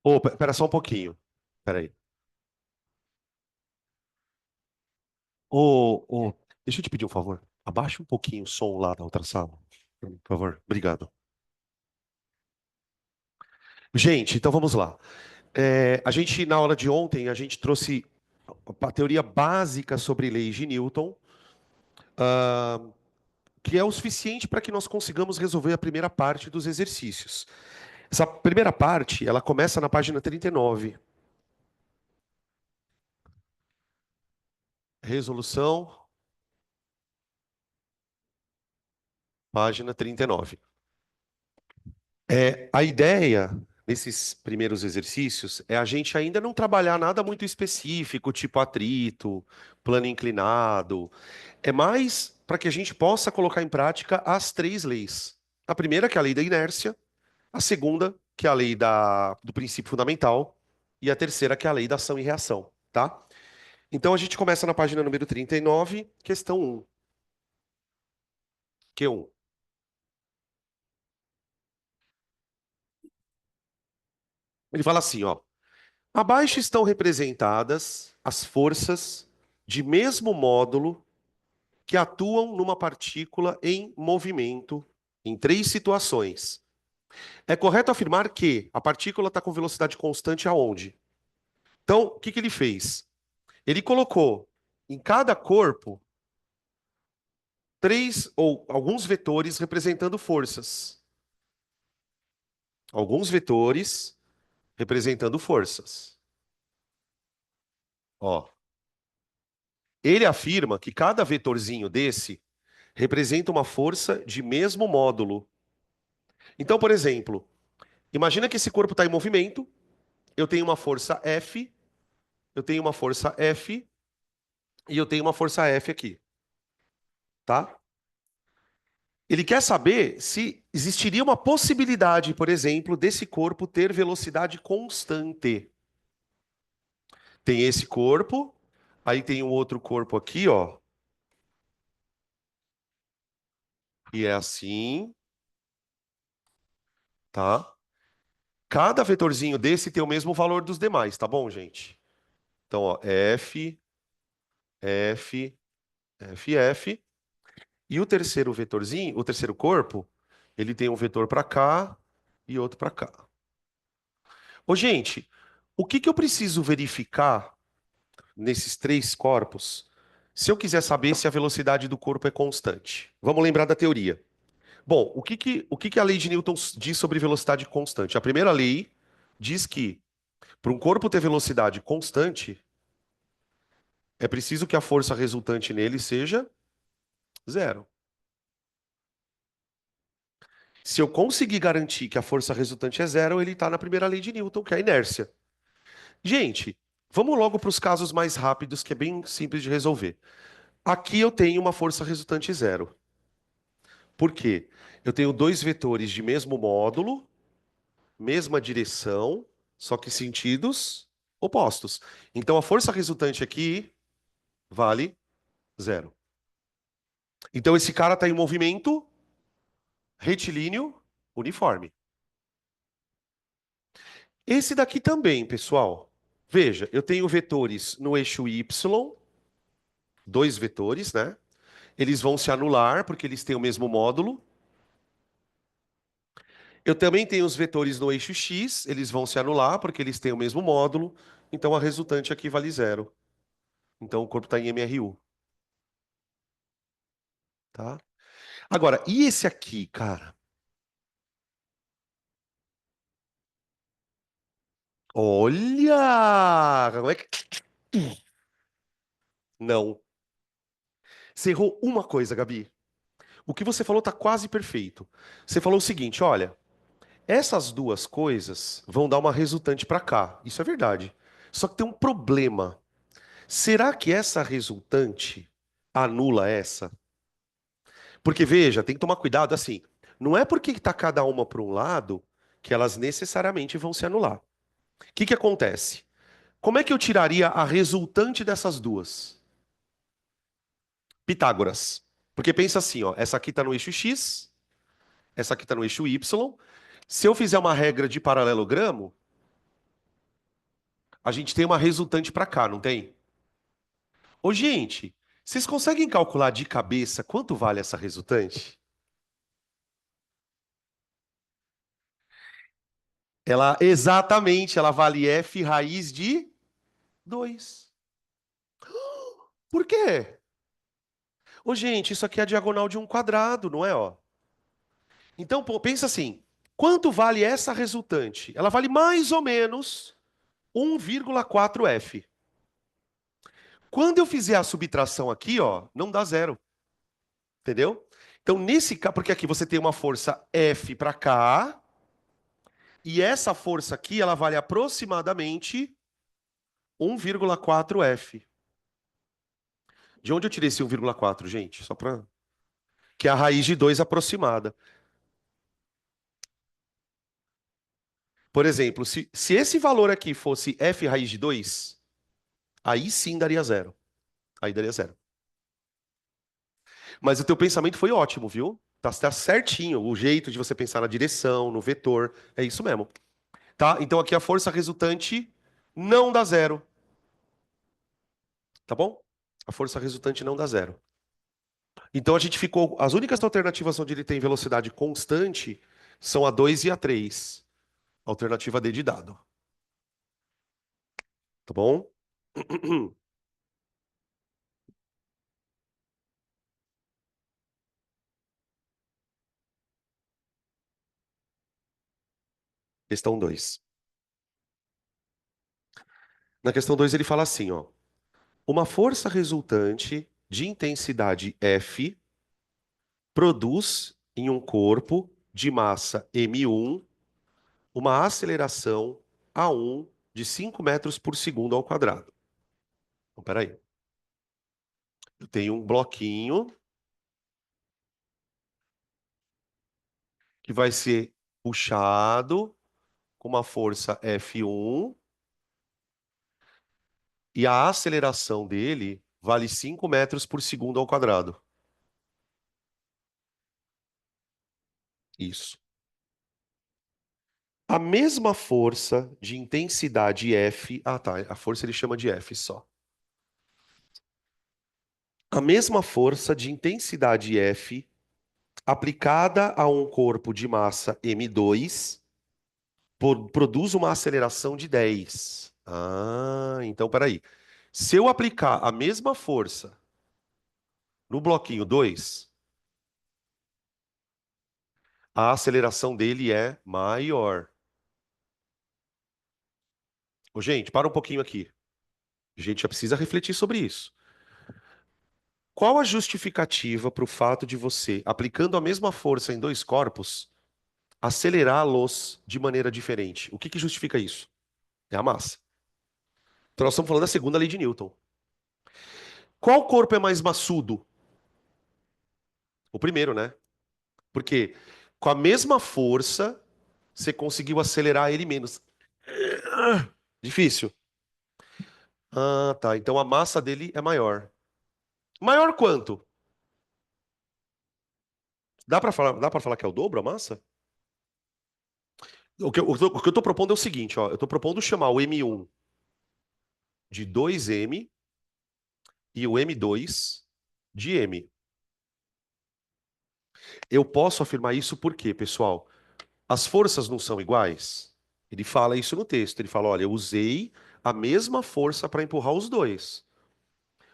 Ô, pera só um pouquinho. Pera aí. Ô, ô, deixa eu te pedir um favor. Abaixa um pouquinho o som lá da outra sala. Por favor. Obrigado. Gente, então vamos lá. A gente, na aula de ontem, a gente trouxe a teoria básica sobre leis de Newton, que é o suficiente para que nós consigamos resolver a primeira parte dos exercícios. Essa primeira parte, ela começa na página 39. Resolução, página 39. A ideia nesses primeiros exercícios é a gente ainda não trabalhar nada muito específico, tipo atrito, plano inclinado. É mais para que a gente possa colocar em prática as três leis. A primeira, que é a lei da inércia, a segunda, que é a lei do princípio fundamental, e a terceira, que é a lei da ação e reação, tá? Então a gente começa na página número 39, questão 1, Q1. Ele fala assim, ó: abaixo estão representadas as forças de mesmo módulo que atuam numa partícula em movimento em três situações. É correto afirmar que a partícula está com velocidade constante aonde? Então, o que que ele fez? Ele colocou em cada corpo três ou alguns vetores representando forças. Alguns vetores representando forças. Ó, ele afirma que cada vetorzinho desse representa uma força de mesmo módulo. Então, por exemplo, imagina que esse corpo está em movimento, eu tenho uma força F, eu tenho uma força F e eu tenho uma força F aqui, tá? Ele quer saber se existiria uma possibilidade, por exemplo, desse corpo ter velocidade constante. Tem esse corpo, aí tem um outro corpo aqui, ó, e é assim, tá? Cada vetorzinho desse tem o mesmo valor dos demais, tá bom, gente? Então, ó, F, F, F, F. E o terceiro vetorzinho, o terceiro corpo, ele tem um vetor para cá e outro para cá. Ô, gente, o que que eu preciso verificar nesses três corpos se eu quiser saber se a velocidade do corpo é constante? Vamos lembrar da teoria. Bom, o que que a lei de Newton diz sobre velocidade constante? A primeira lei diz que para um corpo ter velocidade constante, é preciso que a força resultante nele seja zero. Se eu conseguir garantir que a força resultante é zero, ele está na primeira lei de Newton, que é a inércia. Gente, vamos logo para os casos mais rápidos, que é bem simples de resolver. Aqui eu tenho uma força resultante zero. Por quê? Eu tenho dois vetores de mesmo módulo, mesma direção, só que sentidos opostos. Então a força resultante aqui vale zero. Então esse cara está em movimento retilíneo uniforme. Esse daqui também, pessoal. Veja, eu tenho vetores no eixo Y, dois vetores, né? Eles vão se anular porque eles têm o mesmo módulo. Eu também tenho os vetores no eixo X, eles vão se anular porque eles têm o mesmo módulo. Então a resultante aqui vale zero. Então o corpo está em MRU, tá? Agora, e esse aqui, cara? Olha! Como é que... Não. Você errou uma coisa, Gabi. O que você falou está quase perfeito. Você falou o seguinte, olha, essas duas coisas vão dar uma resultante para cá. Isso é verdade. Só que tem um problema. Será que essa resultante anula essa? Porque veja, tem que tomar cuidado assim. Não é porque está cada uma para um lado que elas necessariamente vão se anular. O que que acontece? Como é que eu tiraria a resultante dessas duas? Pitágoras. Porque pensa assim, ó, essa aqui está no eixo X, essa aqui está no eixo Y. Se eu fizer uma regra de paralelogramo, A gente tem uma resultante para cá, não tem? Ô, gente, vocês conseguem calcular de cabeça quanto vale essa resultante? Ela, exatamente, ela vale f raiz de 2. Por quê? Ô, gente, isso aqui é a diagonal de um quadrado, não é, ó? Então, pô, pensa assim, quanto vale essa resultante? Ela vale mais ou menos 1,4f. Quando eu fizer a subtração aqui, ó, não dá zero, entendeu? Então, nesse caso, porque aqui você tem uma força F para cá, e essa força aqui, ela vale aproximadamente 1,4F. De onde eu tirei esse 1,4, gente? Só para... Que é a raiz de 2 aproximada. Por exemplo, se esse valor aqui fosse F raiz de 2, aí sim daria zero. Aí daria zero. Mas o teu pensamento foi ótimo, viu? Tá certinho o jeito de você pensar na direção, no vetor. É isso mesmo. Tá? Então aqui a força resultante não dá zero. Tá bom? A força resultante não dá zero. Então a gente ficou. As únicas alternativas onde ele tem velocidade constante são a 2 e a 3. Alternativa D de dado. Tá bom? Questão 2. Na questão 2 ele fala assim, ó. Uma força resultante de intensidade F produz em um corpo de massa m1 uma aceleração a1 de 5 metros por segundo ao quadrado. Então, peraí. Eu tenho um bloquinho que vai ser puxado com uma força F1 e a aceleração dele vale 5 metros por segundo ao quadrado. Isso. A mesma força de intensidade F. Ah, tá. A força ele chama de F só. A mesma força de intensidade F aplicada a um corpo de massa m2 produz uma aceleração de 10. Ah, então peraí. Se eu aplicar a mesma força no bloquinho 2, a aceleração dele é maior. Ô, gente, para um pouquinho aqui. A gente já precisa refletir sobre isso. Qual a justificativa para o fato de você, aplicando a mesma força em dois corpos, acelerá-los de maneira diferente? O que que justifica isso? É a massa. Então nós estamos falando da segunda lei de Newton. Qual corpo é mais maçudo? O primeiro, né? Porque com a mesma força, você conseguiu acelerar ele menos. Difícil. Ah, tá. Então a massa dele é maior. Maior quanto? Dá para falar que é o dobro a massa? O que eu tô propondo é o seguinte, ó. Eu tô propondo chamar o M1 de 2M e o M2 de M. Eu posso afirmar isso porque, pessoal, as forças não são iguais. Ele fala isso no texto. Ele fala: olha, eu usei a mesma força para empurrar os dois.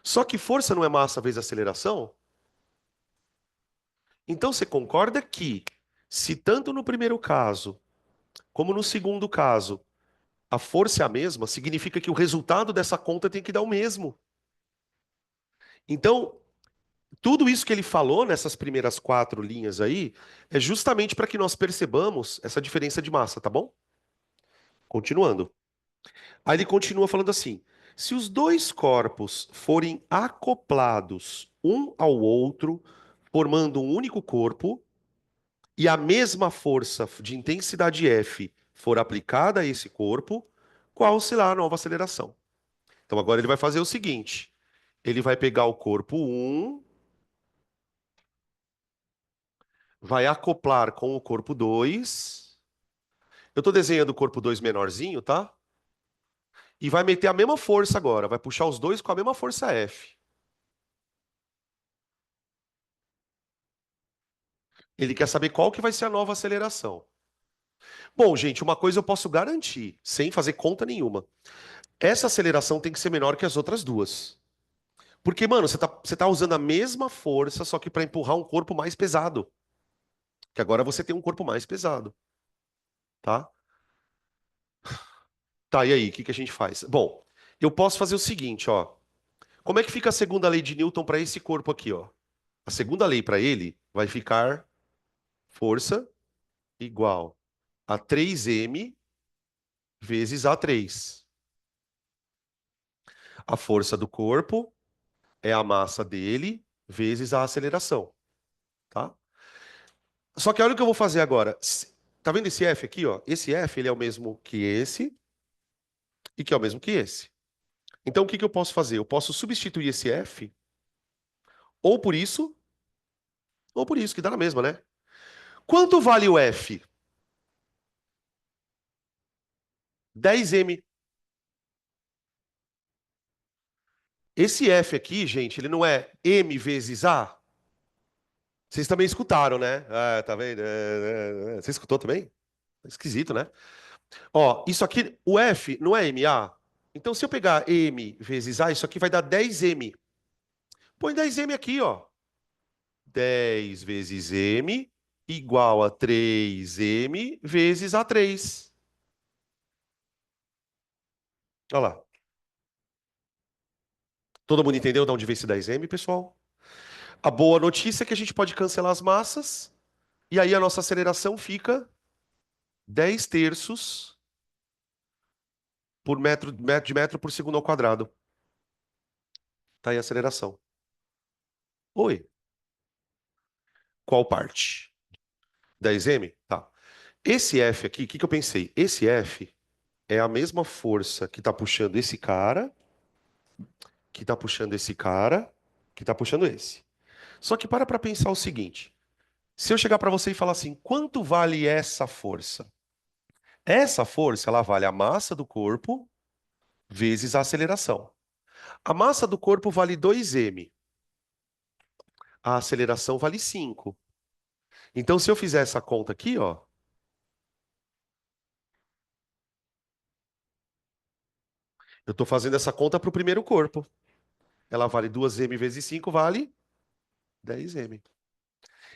Só que força não é massa vezes aceleração? Então você concorda que, se tanto no primeiro caso como no segundo caso a força é a mesma, significa que o resultado dessa conta tem que dar o mesmo. Então, tudo isso que ele falou nessas primeiras 4 linhas aí é justamente para que nós percebamos essa diferença de massa, tá bom? Continuando. Aí ele continua falando assim: se os dois corpos forem acoplados um ao outro, formando um único corpo, e a mesma força de intensidade F for aplicada a esse corpo, qual será a nova aceleração? Então agora ele vai fazer o seguinte: ele vai pegar o corpo 1, vai acoplar com o corpo 2. Eu estou desenhando o corpo 2 menorzinho, tá? E vai meter a mesma força agora. Vai puxar os dois com a mesma força F. Ele quer saber qual que vai ser a nova aceleração. Bom, gente, uma coisa eu posso garantir, sem fazer conta nenhuma. Essa aceleração tem que ser menor que as outras duas. Porque, mano, você tá usando a mesma força, só que para empurrar um corpo mais pesado. Que agora você tem um corpo mais pesado, tá? Tá, e aí, o que que a gente faz? Bom, eu posso fazer o seguinte, ó. Como é que fica a segunda lei de Newton para esse corpo aqui, ó? A segunda lei para ele vai ficar força igual a 3m vezes A3. A força do corpo é a massa dele vezes a aceleração, tá? Só que olha o que eu vou fazer agora. Tá vendo esse F aqui, ó? Esse F, ele é o mesmo que esse e que é o mesmo que esse. Então, o que que eu posso fazer? Eu posso substituir esse F ou por isso, ou por isso, que dá na mesma, né? Quanto vale o F? 10m. Esse F aqui, gente, ele não é m vezes A? Vocês também escutaram, né? Ah, tá vendo? Você escutou também? Esquisito, né? Ó, isso aqui, o F não é MA? Então, se eu pegar M vezes A, isso aqui vai dar 10m. Põe 10m aqui, ó. 10 vezes M igual a 3m vezes A3. Olha lá. Todo mundo entendeu de onde vem esse 10m, pessoal? A boa notícia é que a gente pode cancelar as massas, e aí a nossa aceleração fica 10 terços por metro por segundo ao quadrado. Tá aí a aceleração. Oi, qual parte? 10m? Tá. Esse F aqui, o que que eu pensei? Esse F é a mesma força que está puxando esse cara, que está puxando esse cara, que está puxando esse. Só que para pensar o seguinte: se eu chegar para você e falar assim, quanto vale essa força? Essa força, ela vale a massa do corpo vezes a aceleração. A massa do corpo vale 2m, a aceleração vale 5. Então, se eu fizer essa conta aqui, ó, eu estou fazendo essa conta para o primeiro corpo. Ela vale 2m vezes 5 vale 10m.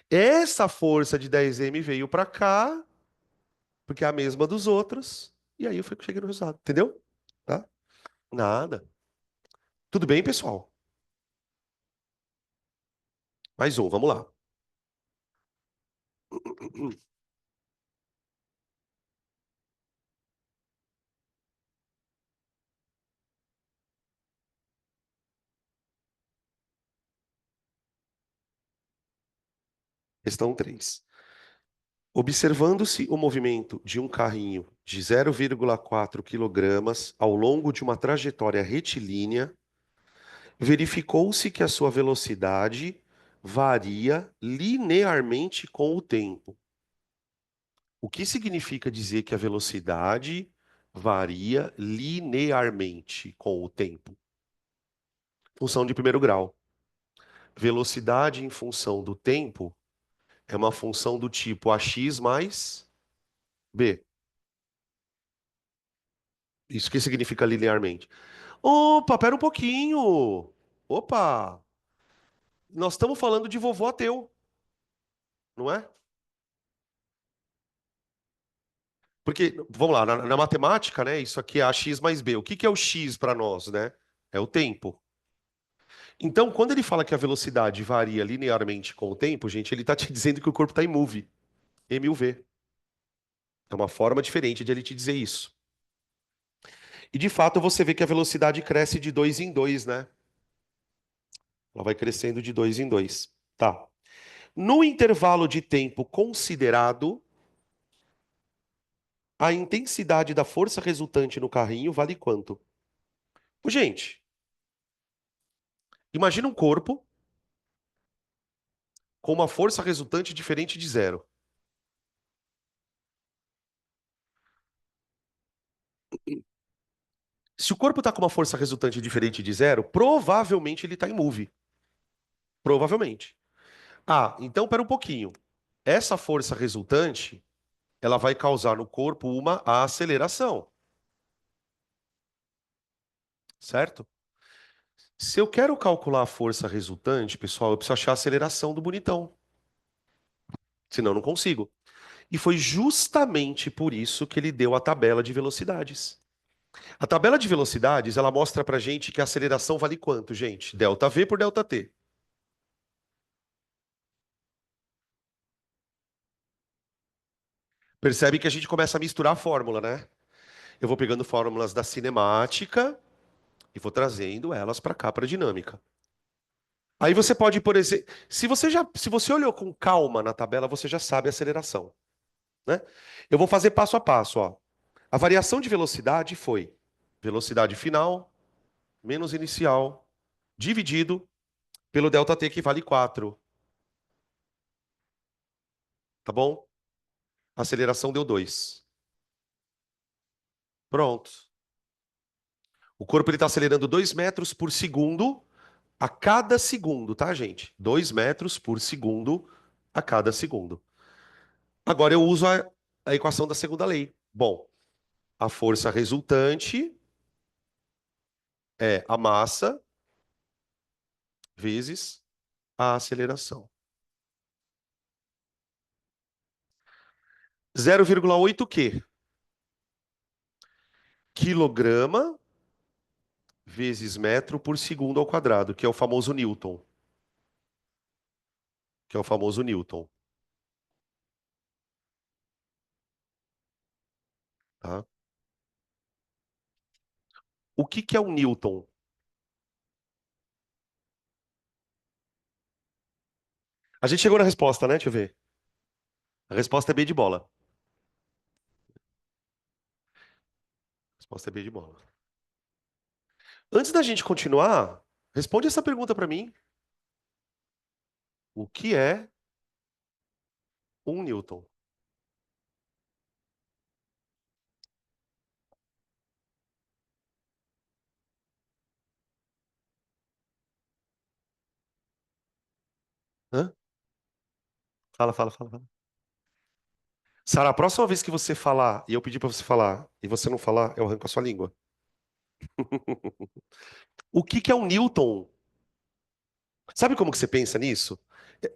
Essa força de 10m veio para cá, porque é a mesma dos outros, e aí cheguei no resultado, entendeu? Tá? Nada. Tudo bem, pessoal? Mais um, vamos lá. Questão 3. Observando-se o movimento de um carrinho de 0,4 kg ao longo de uma trajetória retilínea, verificou-se que a sua velocidade varia linearmente com o tempo. O que significa dizer que a velocidade varia linearmente com o tempo? Função de primeiro grau. Velocidade em função do tempo é uma função do tipo ax mais b. Isso que significa linearmente. Opa, pera um pouquinho. Opa, nós estamos falando de vovô ateu, não é? Porque, vamos lá, na matemática, né? Isso aqui é ax mais b. O que que é o x para nós, né? É o tempo. Então, quando ele fala que a velocidade varia linearmente com o tempo, gente, ele está te dizendo que o corpo está em move, MUV. É uma forma diferente de ele te dizer isso. E de fato você vê que a velocidade cresce de dois em dois, né? Ela vai crescendo de dois em dois. Tá. No intervalo de tempo considerado, a intensidade da força resultante no carrinho vale quanto? Gente, imagina um corpo com uma força resultante diferente de zero. Se o corpo está com uma força resultante diferente de zero, provavelmente ele está em move. Provavelmente. Ah, então pera um pouquinho. Essa força resultante, ela vai causar no corpo uma aceleração, certo? Se eu quero calcular a força resultante, pessoal, eu preciso achar a aceleração do bonitão. Senão eu não consigo. E foi justamente por isso que ele deu a tabela de velocidades. A tabela de velocidades, ela mostra pra gente que a aceleração vale quanto, gente? Delta V por delta T. Percebe que a gente começa a misturar a fórmula, né? Eu vou pegando fórmulas da cinemática e vou trazendo elas para cá, para a dinâmica. Aí você pode, por exemplo, se você olhou com calma na tabela, você já sabe a aceleração, né? Eu vou fazer passo a passo, ó. A variação de velocidade foi velocidade final menos inicial dividido pelo ΔT, que vale 4, tá bom? A aceleração deu 2. Pronto. O corpo está acelerando 2 metros por segundo a cada segundo, tá, gente? 2 metros por segundo a cada segundo. Agora eu uso a equação da segunda lei. Bom, a força resultante é a massa vezes a aceleração. 0,8 quê? Quilograma vezes metro por segundo ao quadrado, que é o famoso Newton. Que é o famoso Newton, tá? O que que é o Newton? A gente chegou na resposta, né? Deixa eu ver. A resposta é B de bola. A resposta é B de bola. Antes da gente continuar, responde essa pergunta para mim. O que é um Newton? Hã? Fala, fala, fala, fala. Sara, a próxima vez que você falar e eu pedir para você falar e você não falar, eu arranco a sua língua. O que que é um Newton? Sabe como que você pensa nisso?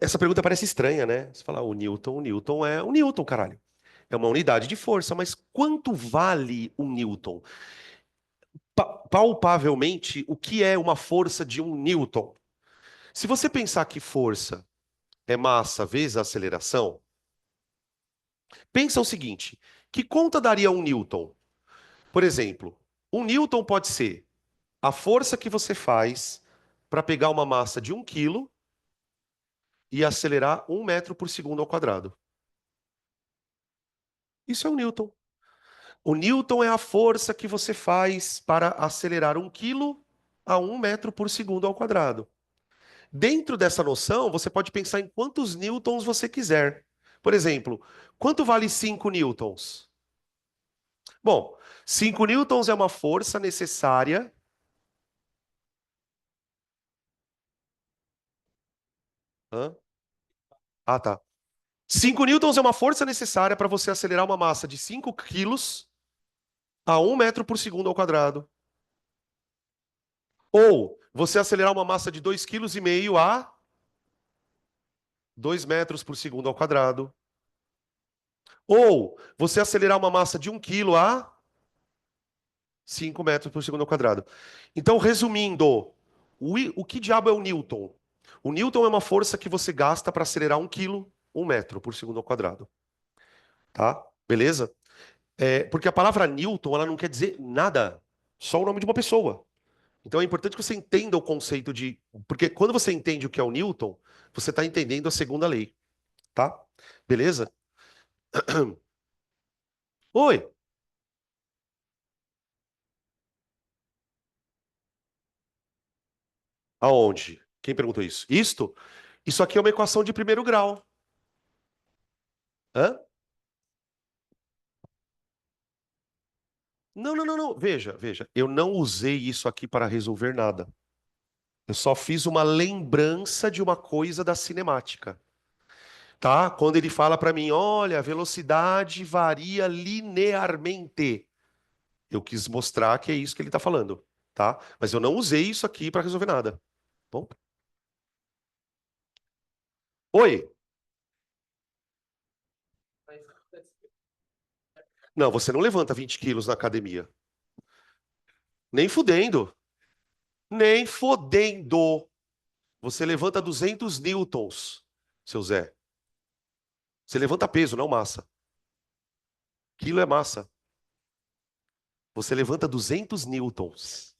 Essa pergunta parece estranha, né? Você fala, o Newton é um Newton, caralho. É uma unidade de força, mas quanto vale um Newton? Palpavelmente, o que é uma força de um Newton? Se você pensar que força é massa vezes a aceleração, pensa o seguinte: que conta daria um Newton? Por exemplo, um Newton pode ser a força que você faz para pegar uma massa de 1 quilo e acelerar 1 metro por segundo ao quadrado. Isso é um Newton. O Newton é a força que você faz para acelerar 1 quilo a 1 metro por segundo ao quadrado. Dentro dessa noção, você pode pensar em quantos newtons você quiser. Por exemplo, quanto vale 5 newtons? Bom, 5 newtons é uma força necessária. Hã? Ah, tá. 5 newtons é uma força necessária para você acelerar uma massa de 5 quilos a 1 metro por segundo ao quadrado. Ou você acelerar uma massa de 2,5 kg a 2 metros por segundo ao quadrado. Ou você acelerar uma massa de 1 quilo a 5 metros por segundo ao quadrado. Então, resumindo, o que diabo é o Newton? O Newton é uma força que você gasta para acelerar 1 quilo, 1 metro por segundo ao quadrado. Tá? Beleza? Porque a palavra Newton, ela não quer dizer nada. Só o nome de uma pessoa. Então é importante que você entenda o conceito de. Porque quando você entende o que é o Newton, você está entendendo a segunda lei. Tá? Beleza? Oi, aonde? Quem perguntou isso? Isto? Isso aqui é uma equação de primeiro grau. Hã? Não, não, não, não. Veja, veja. Eu não usei isso aqui para resolver nada. Eu só fiz uma lembrança de uma coisa da cinemática, tá? Quando ele fala para mim, olha, a velocidade varia linearmente. Eu quis mostrar que é isso que ele está falando, tá? Mas eu não usei isso aqui para resolver nada. Bom? Oi. Não, você não levanta 20 quilos na academia. Nem fudendo. Nem fodendo. Você levanta 200 newtons, seu Zé. Você levanta peso, não massa. Quilo é massa. Você levanta 200 newtons.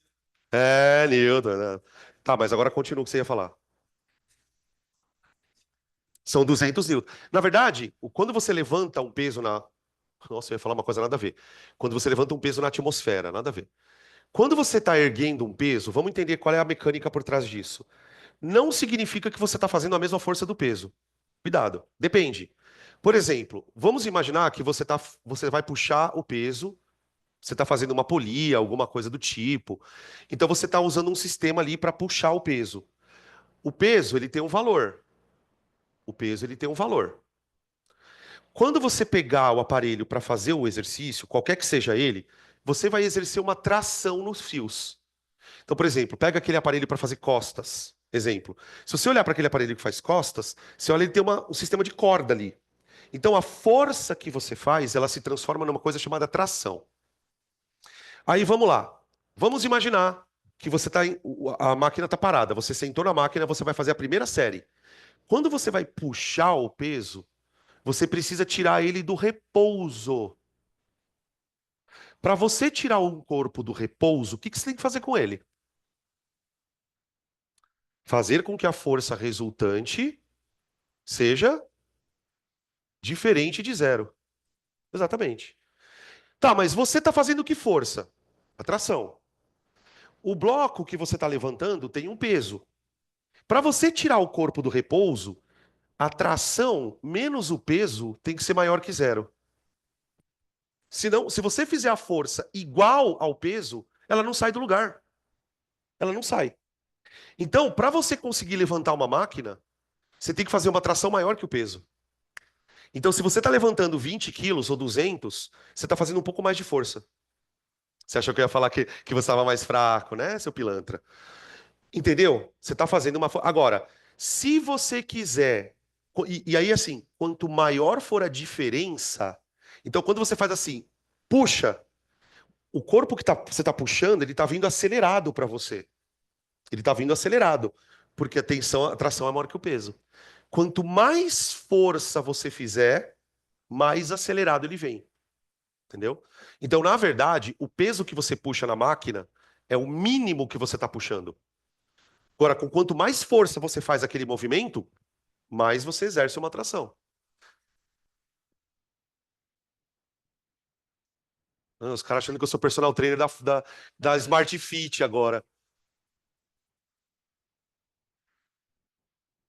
É, newton, né? Tá, mas agora continua o que você ia falar. São 200 newtons. Na verdade, quando você levanta um peso na... Nossa, eu ia falar uma coisa nada a ver. Quando você levanta um peso na atmosfera, nada a ver. Quando você está erguendo um peso, vamos entender qual é a mecânica por trás disso. Não significa que você está fazendo a mesma força do peso. Cuidado, depende. Por exemplo, vamos imaginar que você vai puxar o peso, você está fazendo uma polia, alguma coisa do tipo. Então você está usando um sistema ali para puxar o peso. O peso, ele tem um valor. O peso, ele tem um valor. Quando você pegar o aparelho para fazer o exercício, qualquer que seja ele, você vai exercer uma tração nos fios. Então, por exemplo, pega aquele aparelho para fazer costas. Exemplo. Se você olhar para aquele aparelho que faz costas, você olha, ele tem um sistema de corda ali. Então, a força que você faz, ela se transforma numa coisa chamada tração. Aí, vamos lá. Vamos imaginar que a máquina está parada. Você sentou na máquina, você vai fazer a primeira série. Quando você vai puxar o peso, você precisa tirar ele do repouso. Para você tirar um corpo do repouso, o que você tem que fazer com ele? Fazer com que a força resultante seja diferente de zero. Exatamente. Tá, mas você está fazendo que força? Atração. O bloco que você está levantando tem um peso. Para você tirar o corpo do repouso, a tração menos o peso tem que ser maior que zero. Senão, se você fizer a força igual ao peso, ela não sai do lugar. Ela não sai. Então, para você conseguir levantar uma máquina, você tem que fazer uma tração maior que o peso. Então, se você está levantando 20 quilos ou 200, você está fazendo um pouco mais de força. Você achou que eu ia falar que você estava mais fraco, né, seu pilantra? Entendeu? Você está fazendo uma. Agora, se você quiser. E aí, assim, quanto maior for a diferença. Então, quando você faz assim, puxa, o corpo que você está puxando, ele está vindo acelerado para você. Ele está vindo acelerado. Porque a tração é maior que o peso. Quanto mais força você fizer, mais acelerado ele vem. Entendeu? Então, na verdade, o peso que você puxa na máquina é o mínimo que você está puxando. Agora, com quanto mais força você faz aquele movimento, mais você exerce uma atração. Os caras achando que eu sou personal trainer da Smart Fit agora.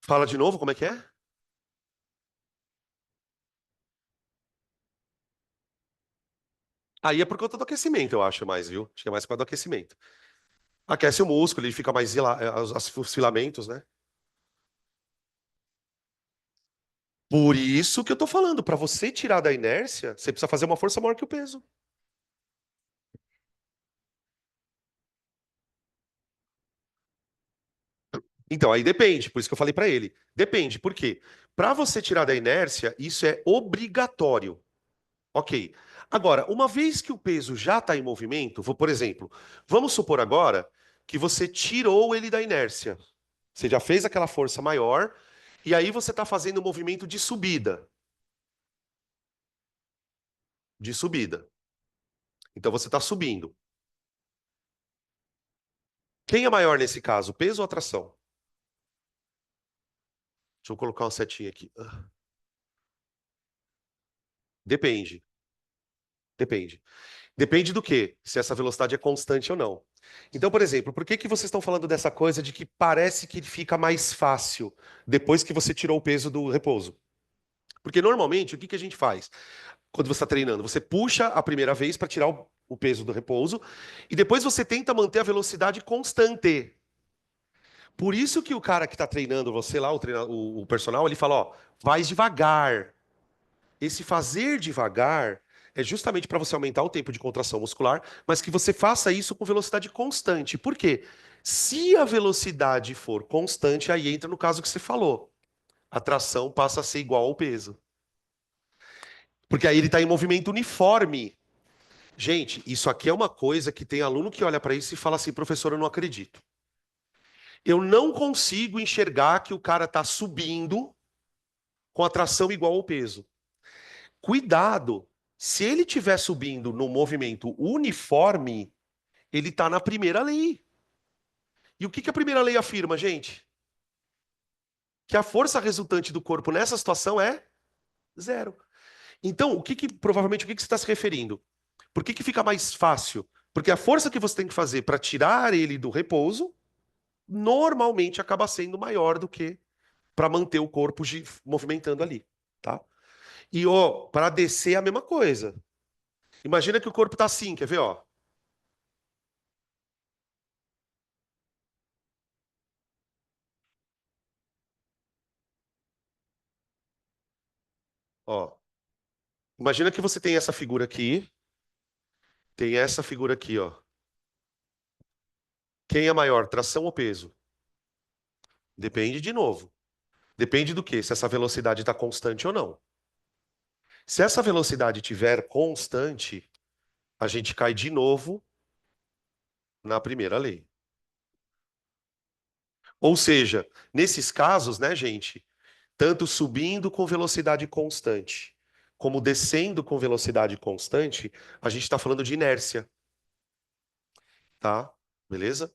Fala de novo, como é que é? Aí é por conta do aquecimento, eu acho mais, viu? Acho que é mais por causa do aquecimento. Aquece o músculo, ele fica mais os filamentos, né? Por isso que eu tô falando, para você tirar da inércia, você precisa fazer uma força maior que o peso. Então, aí depende, por isso que eu falei para ele. Depende, por quê? Para você tirar da inércia, isso é obrigatório. Ok. Agora, uma vez que o peso já está em movimento, por exemplo, vamos supor agora que você tirou ele da inércia. Você já fez aquela força maior, e aí você está fazendo um movimento de subida. De subida. Então você está subindo. Quem é maior nesse caso, peso ou atração? Deixa eu colocar uma setinha aqui. Depende. Depende. Depende do quê? Se essa velocidade é constante ou não. Então, por exemplo, por que que vocês estão falando dessa coisa de que parece que fica mais fácil depois que você tirou o peso do repouso? Porque normalmente, o que que a gente faz quando você está treinando? Você puxa a primeira vez para tirar o peso do repouso, e depois você tenta manter a velocidade constante. Por isso que o cara que está treinando você lá, o personal, ele fala, ó, vai devagar. Esse fazer devagar é justamente para você aumentar o tempo de contração muscular, mas que você faça isso com velocidade constante. Por quê? Se a velocidade for constante, aí entra no caso que você falou. A tração passa a ser igual ao peso. Porque aí ele está em movimento uniforme. Gente, isso aqui é uma coisa que tem aluno que olha para isso e fala assim, professor, eu não acredito. Eu não consigo enxergar que o cara está subindo com a tração igual ao peso. Cuidado, se ele estiver subindo no movimento uniforme, ele está na primeira lei. E o que que a primeira lei afirma, gente? Que a força resultante do corpo nessa situação é zero. Então, provavelmente o que que você está se referindo? Por que que fica mais fácil? Porque a força que você tem que fazer para tirar ele do repouso normalmente acaba sendo maior do que para manter o corpo movimentando ali, tá? E ó, para descer é a mesma coisa. Imagina que o corpo tá assim, quer ver, ó? Ó, imagina que você tem essa figura aqui, tem essa figura aqui, ó. Quem é maior, tração ou peso? Depende de novo. Depende do quê? Se essa velocidade está constante ou não. Se essa velocidade estiver constante, a gente cai de novo na primeira lei. Ou seja, nesses casos, né, gente, tanto subindo com velocidade constante, como descendo com velocidade constante, a gente está falando de inércia, tá? Beleza?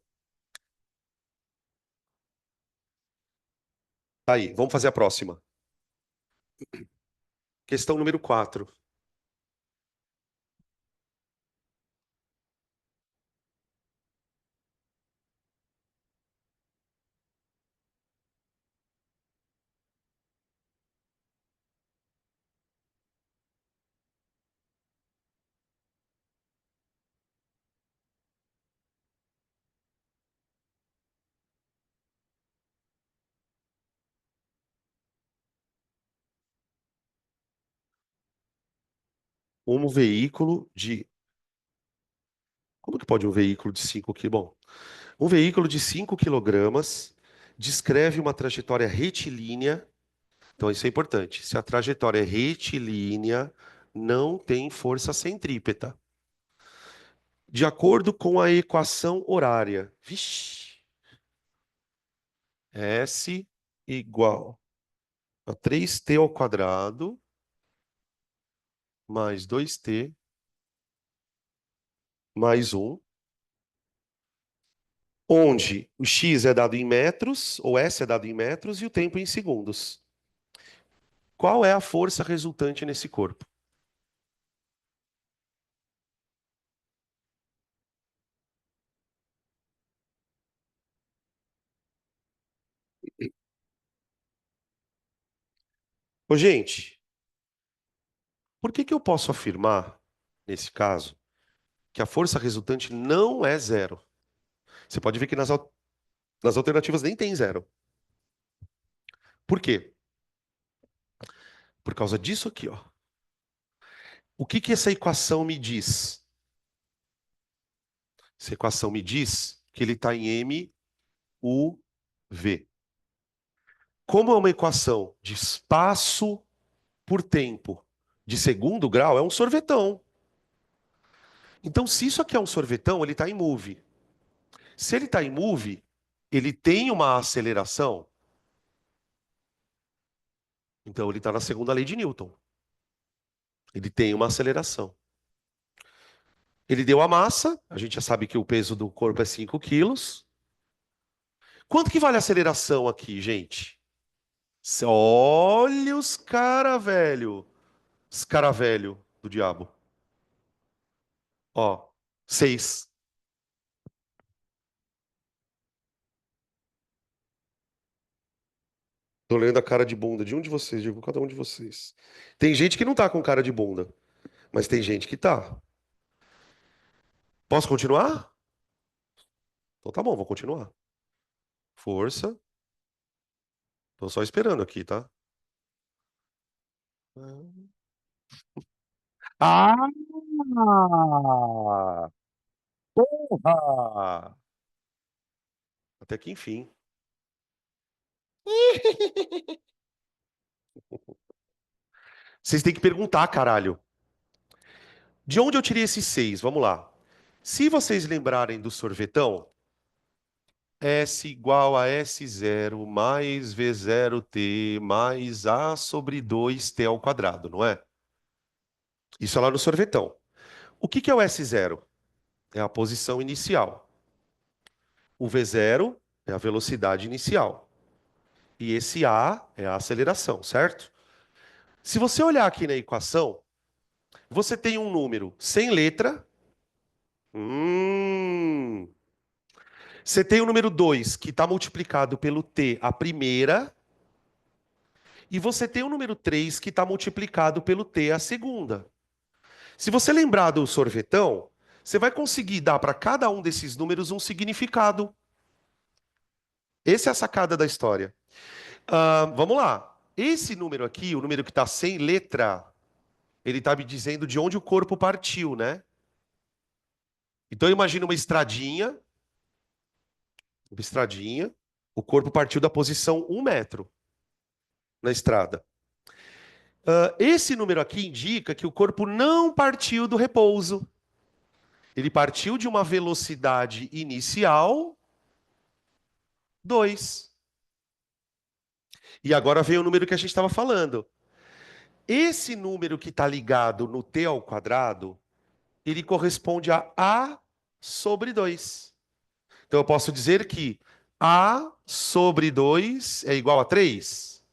Tá aí, vamos fazer a próxima. Questão número 4. Um veículo de. Como que pode um veículo de 5 kg? Bom, um veículo de 5 quilogramas descreve uma trajetória retilínea. Então, isso é importante. Se a trajetória é retilínea, não tem força centrípeta. De acordo com a equação horária. Vixe. S igual a 3t ao quadrado mais 2t mais 1, onde o x é dado em metros, ou s é dado em metros, e o tempo em segundos. Qual é a força resultante nesse corpo? Ô, gente, por que que eu posso afirmar, nesse caso, que a força resultante não é zero? Você pode ver que nas alternativas nem tem zero. Por quê? Por causa disso aqui, ó. O que que essa equação me diz? Essa equação me diz que ele está em MUV. Como é uma equação de espaço por tempo de segundo grau, é um sorvetão. Então, se isso aqui é um sorvetão, ele está em move. Se ele está em move, ele tem uma aceleração. Então, ele está na segunda lei de Newton. Ele tem uma aceleração. Ele deu a massa, a gente já sabe que o peso do corpo é 5 quilos. Quanto que vale a aceleração aqui, gente? Olha os cara velho. Os cara velho do diabo. Ó, 6. Tô lendo a cara de bunda de um de vocês, digo cada um de vocês. Tem gente que não tá com cara de bunda, mas tem gente que tá. Posso continuar? Então tá bom, vou continuar. Força. Tô só esperando aqui, tá? Ah! Porra! Até que enfim. Vocês têm que perguntar, caralho. De onde eu tirei esses seis? Vamos lá. Se vocês lembrarem do sorvetão, S igual a S0 mais V0T mais A sobre 2T ao quadrado, não é? Isso é lá no sorvetão. O que que é o S0? É a posição inicial. O V0 é a velocidade inicial. E esse A é a aceleração, certo? Se você olhar aqui na equação, você tem um número sem letra. Hum. Você tem o número 2 que está multiplicado pelo t a primeira. E você tem o número 3 que está multiplicado pelo t a segunda. Se você lembrar do sorvetão, você vai conseguir dar para cada um desses números um significado. Essa é a sacada da história. Vamos lá. Esse número aqui, o número que está sem letra, ele está me dizendo de onde o corpo partiu, né? Então imagina uma estradinha, o corpo partiu da posição 1 metro na estrada. Esse número aqui indica que o corpo não partiu do repouso. Ele partiu de uma velocidade inicial 2. E agora vem o número que a gente estava falando. Esse número que está ligado no t ao quadrado, ele corresponde a sobre 2. Então eu posso dizer que A sobre 2 é igual a 3.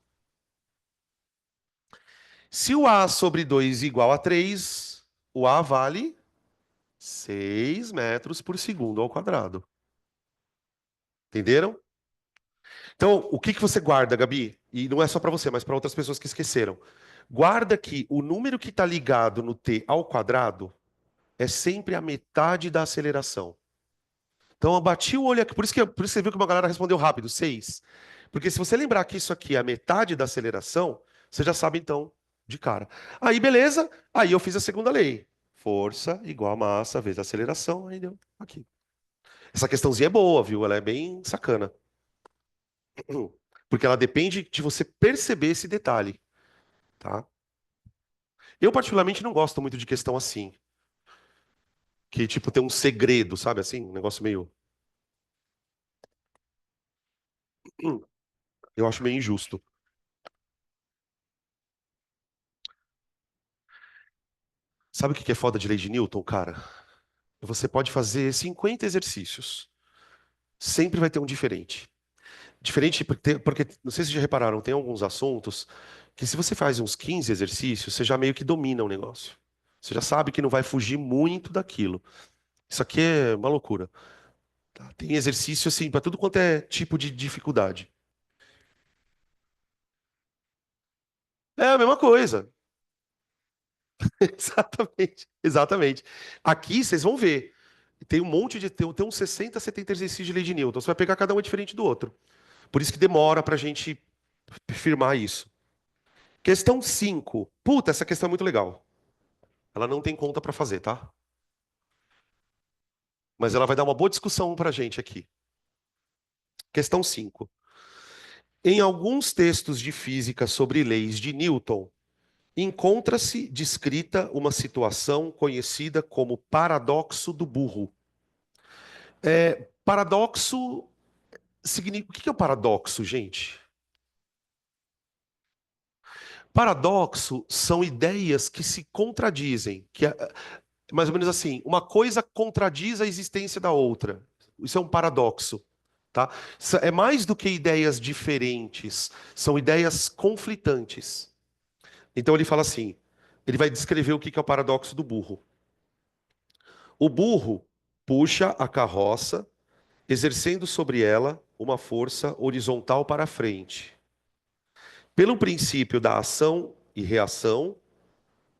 Se o A sobre 2 é igual a 3, o A vale 6 metros por segundo ao quadrado. Entenderam? Então, o que que você guarda, Gabi? E não é só para você, mas para outras pessoas que esqueceram. Guarda que o número que está ligado no t ao quadrado é sempre a metade da aceleração. Então, eu bati o olho aqui. Por isso você viu que uma galera respondeu rápido, 6. Porque se você lembrar que isso aqui é a metade da aceleração, você já sabe, então, de cara. Aí, beleza. Aí eu fiz a segunda lei. Força igual a massa vezes a aceleração. Aí deu aqui. Essa questãozinha é boa, viu? Ela é bem sacana. Porque ela depende de você perceber esse detalhe, tá? Eu, particularmente, não gosto muito de questão assim. Que, tipo, tem um segredo, sabe assim? Um negócio meio. Eu acho meio injusto. Sabe o que é foda de lei de Newton, cara? Você pode fazer 50 exercícios. Sempre vai ter um diferente. Diferente porque, não sei se já repararam, tem alguns assuntos que se você faz uns 15 exercícios, você já meio que domina o negócio. Você já sabe que não vai fugir muito daquilo. Isso aqui é uma loucura. Tá? Tem exercício assim para tudo quanto é tipo de dificuldade. É a mesma coisa. Exatamente. Exatamente. Aqui vocês vão ver. Tem um monte de. Tem uns 60, 70 exercícios de lei de Newton. Você vai pegar cada um diferente do outro. Por isso que demora para a gente firmar isso. Questão 5. Puta, essa questão é muito legal. Ela não tem conta para fazer, tá? Mas ela vai dar uma boa discussão para a gente aqui. Questão 5. Em alguns textos de física sobre leis de Newton, encontra-se descrita uma situação conhecida como paradoxo do burro. Paradoxo significa. O que é o paradoxo, gente? Paradoxo são ideias que se contradizem, que é mais ou menos assim, uma coisa contradiz a existência da outra. Isso é um paradoxo, tá? É mais do que ideias diferentes, são ideias conflitantes. Então ele fala assim, ele vai descrever o que é o paradoxo do burro. O burro puxa a carroça, exercendo sobre ela uma força horizontal para a frente. Pelo princípio da ação e reação,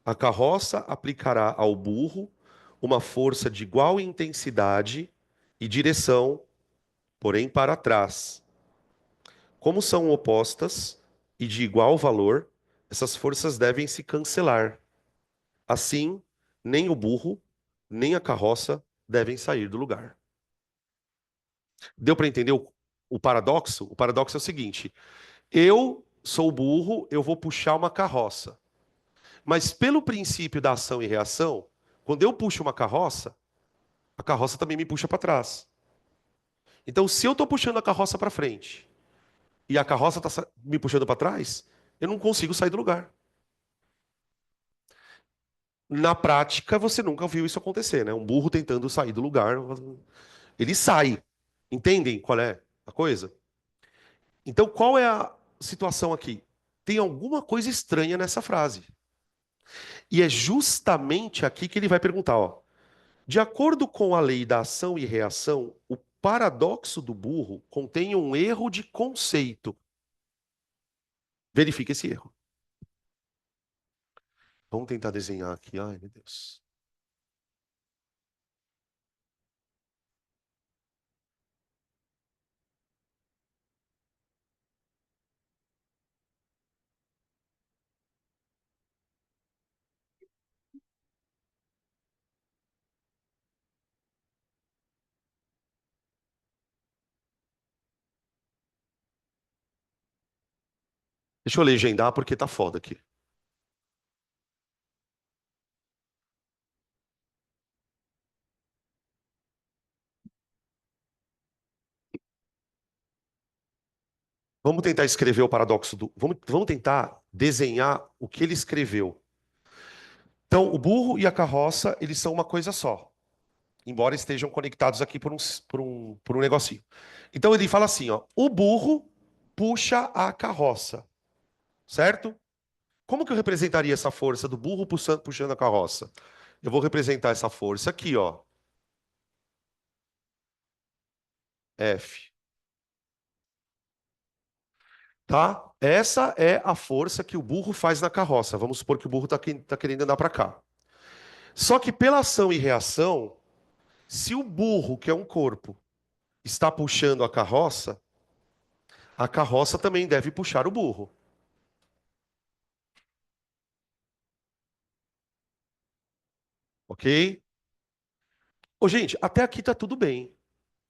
a carroça aplicará ao burro uma força de igual intensidade e direção, porém para trás. Como são opostas e de igual valor, essas forças devem se cancelar. Assim, nem o burro, nem a carroça devem sair do lugar. Deu para entender o paradoxo? O paradoxo é o seguinte: eu sou burro, eu vou puxar uma carroça. Mas pelo princípio da ação e reação, quando eu puxo uma carroça, a carroça também me puxa para trás. Então, se eu estou puxando a carroça para frente e a carroça está me puxando para trás, eu não consigo sair do lugar. Na prática, você nunca viu isso acontecer, né? Um burro tentando sair do lugar, ele sai. Entendem qual é a coisa? Então, qual é a situação aqui? Tem alguma coisa estranha nessa frase. E é justamente aqui que ele vai perguntar, ó. De acordo com a lei da ação e reação, o paradoxo do burro contém um erro de conceito. Verifique esse erro. Vamos tentar desenhar aqui. Ai, meu Deus. Deixa eu legendar porque tá foda aqui. Vamos tentar escrever o paradoxo do. Vamos tentar desenhar o que ele escreveu. Então, o burro e a carroça, eles são uma coisa só, embora estejam conectados aqui por um negocinho. Então, ele fala assim: ó, o burro puxa a carroça, certo? Como que eu representaria essa força do burro puxando a carroça? Eu vou representar essa força aqui, ó, F, tá? Essa é a força que o burro faz na carroça. Vamos supor que o burro está querendo andar para cá. Só que pela ação e reação, se o burro, que é um corpo, está puxando a carroça também deve puxar o burro, ok? Ô, gente, até aqui está tudo bem.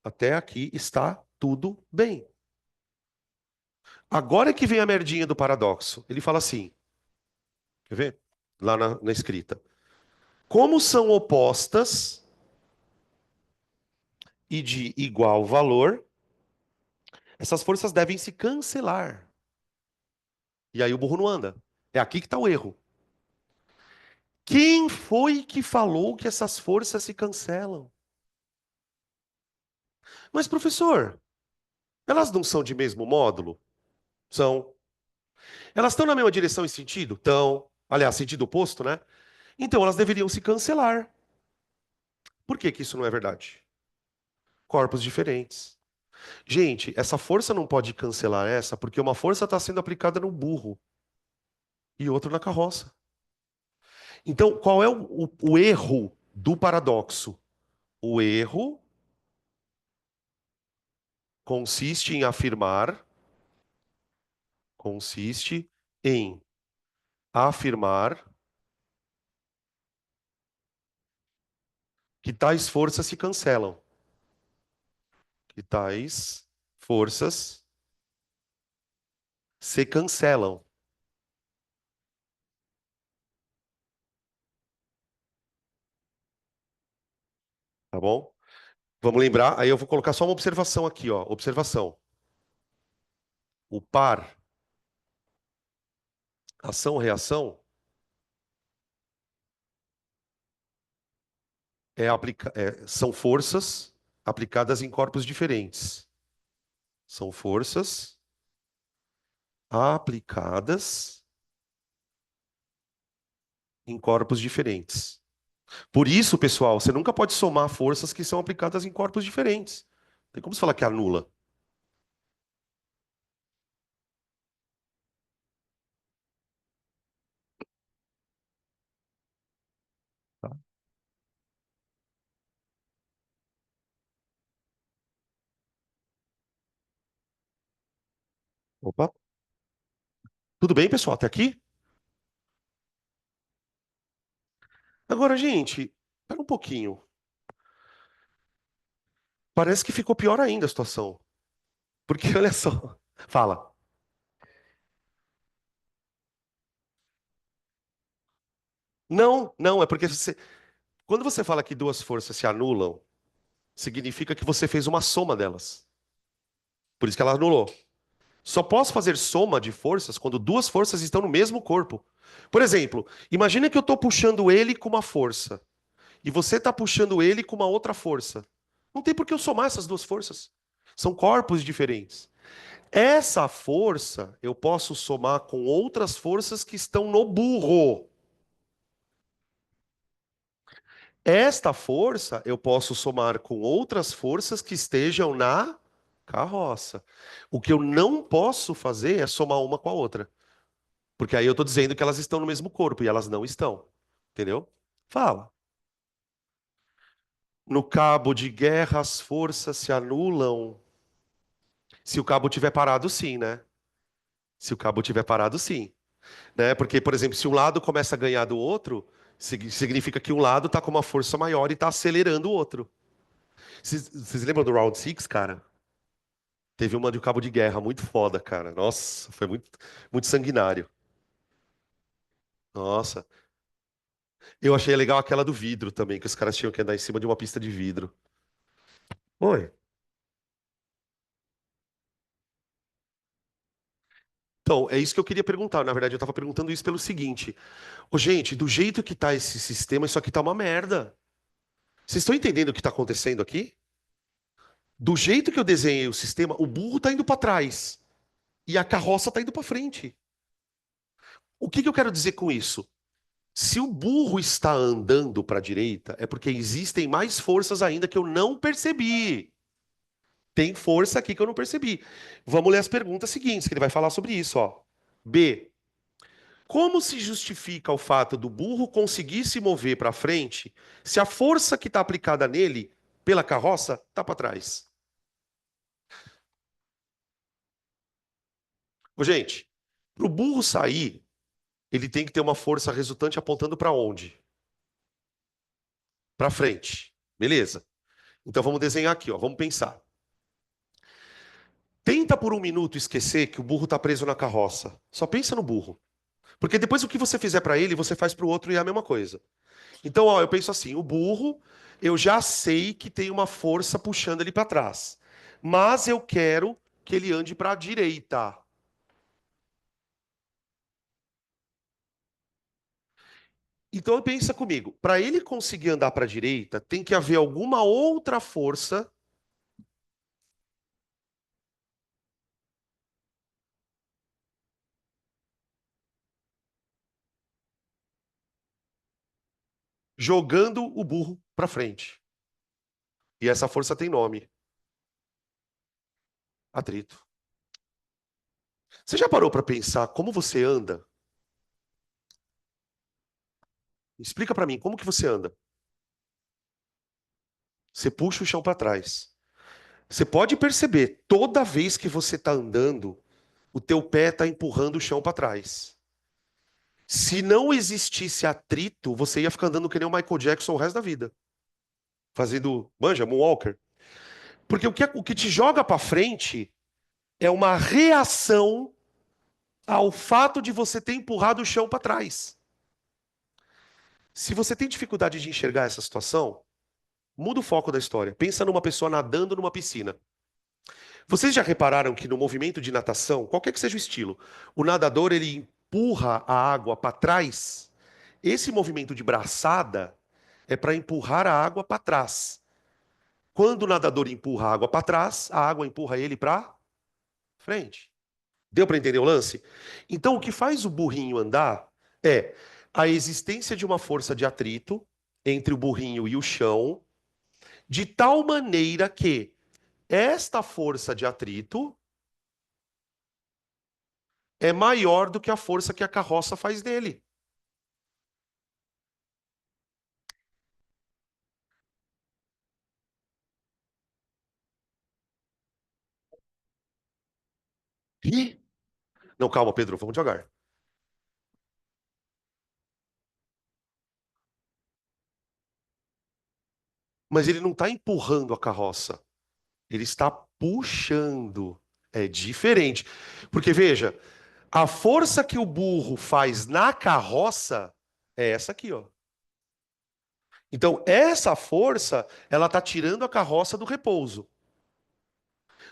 Até aqui está tudo bem. Agora é que vem a merdinha do paradoxo. Ele fala assim, quer ver? Lá na escrita. Como são opostas e de igual valor, essas forças devem se cancelar. E aí o burro não anda. É aqui que está o erro. Quem foi que falou que essas forças se cancelam? Mas, professor, elas não são de mesmo módulo? São. Elas estão na mesma direção e sentido? Estão. Aliás, sentido oposto, né? Então elas deveriam se cancelar. Por que que isso não é verdade? Corpos diferentes. Gente, essa força não pode cancelar essa porque uma força está sendo aplicada no burro e outra na carroça. Então, qual é o erro do paradoxo? O erro consiste em afirmar, consiste em afirmar que tais forças se cancelam, que tais forças se cancelam, tá bom? Vamos lembrar, aí eu vou colocar só uma observação aqui, ó, observação. O par, ação-reação, são forças aplicadas em corpos diferentes. São forças aplicadas em corpos diferentes. Por isso, pessoal, você nunca pode somar forças que são aplicadas em corpos diferentes. Tem como você falar que anula? Tá? Opa, tudo bem, pessoal? Até aqui? Agora, gente, espera um pouquinho. Parece que ficou pior ainda a situação. Porque olha só. Fala. Não, não, é porque quando você fala que duas forças se anulam, significa que você fez uma soma delas. Por isso que ela anulou. Só posso fazer soma de forças quando duas forças estão no mesmo corpo. Por exemplo, imagine que eu estou puxando ele com uma força e você está puxando ele com uma outra força. Não tem por que eu somar essas duas forças. São corpos diferentes. Essa força eu posso somar com outras forças que estão no burro. Esta força eu posso somar com outras forças que estejam na carroça. O que eu não posso fazer é somar uma com a outra. Porque aí eu estou dizendo que elas estão no mesmo corpo e elas não estão. Entendeu? Fala. No cabo de guerra, as forças se anulam. Se o cabo tiver parado, sim, né? Se o cabo tiver parado, sim. Né? Porque, por exemplo, se um lado começa a ganhar do outro, significa que um lado está com uma força maior e está acelerando o outro. Vocês lembram do Round Six, cara? Teve uma de cabo de guerra muito foda, cara. Nossa, foi muito sanguinário. Nossa. Eu achei legal aquela do vidro também, que os caras tinham que andar em cima de uma pista de vidro. Oi. Então, é isso que eu queria perguntar. Na verdade, eu estava perguntando isso pelo seguinte: ô, gente, do jeito que tá esse sistema, isso aqui tá uma merda. Vocês estão entendendo o que está acontecendo aqui? Do jeito que eu desenhei o sistema, o burro está indo para trás e a carroça está indo para frente. O que que eu quero dizer com isso? Se o burro está andando para a direita, é porque existem mais forças ainda que eu não percebi. Tem força aqui que eu não percebi. Vamos ler as perguntas seguintes, que ele vai falar sobre isso, ó. B. Como se justifica o fato do burro conseguir se mover para frente se a força que está aplicada nele pela carroça está para trás? Ô, gente, para o burro sair, ele tem que ter uma força resultante apontando para onde? Para frente. Beleza. Então vamos desenhar aqui, ó. Vamos pensar. Tenta por um minuto esquecer que o burro está preso na carroça. Só pensa no burro. Porque depois o que você fizer para ele, você faz para o outro e é a mesma coisa. Então, ó, eu penso assim, o burro, eu já sei que tem uma força puxando ele para trás. Mas eu quero que ele ande para a direita. Então pensa comigo, para ele conseguir andar para a direita, tem que haver alguma outra força jogando o burro para frente. E essa força tem nome: atrito. Você já parou para pensar como você anda? Explica para mim, como que você anda? Você puxa o chão para trás. Você pode perceber, toda vez que você está andando, o teu pé está empurrando o chão para trás. Se não existisse atrito, você ia ficar andando que nem o Michael Jackson o resto da vida, fazendo, manja, moonwalker. Porque o que te joga para frente é uma reação ao fato de você ter empurrado o chão para trás. Se você tem dificuldade de enxergar essa situação, muda o foco da história. Pensa numa pessoa nadando numa piscina. Vocês já repararam que no movimento de natação, qualquer que seja o estilo, o nadador ele empurra a água para trás? Esse movimento de braçada é para empurrar a água para trás. Quando o nadador empurra a água para trás, a água empurra ele para frente. Deu para entender o lance? Então, o que faz o burrinho andar é a existência de uma força de atrito entre o burrinho e o chão, de tal maneira que esta força de atrito é maior do que a força que a carroça faz nele. Não, calma, Pedro, vamos devagar. Mas ele não está empurrando a carroça. Ele está puxando. É diferente. Porque veja, a força que o burro faz na carroça é essa aqui, ó. Então, essa força, ela está tirando a carroça do repouso.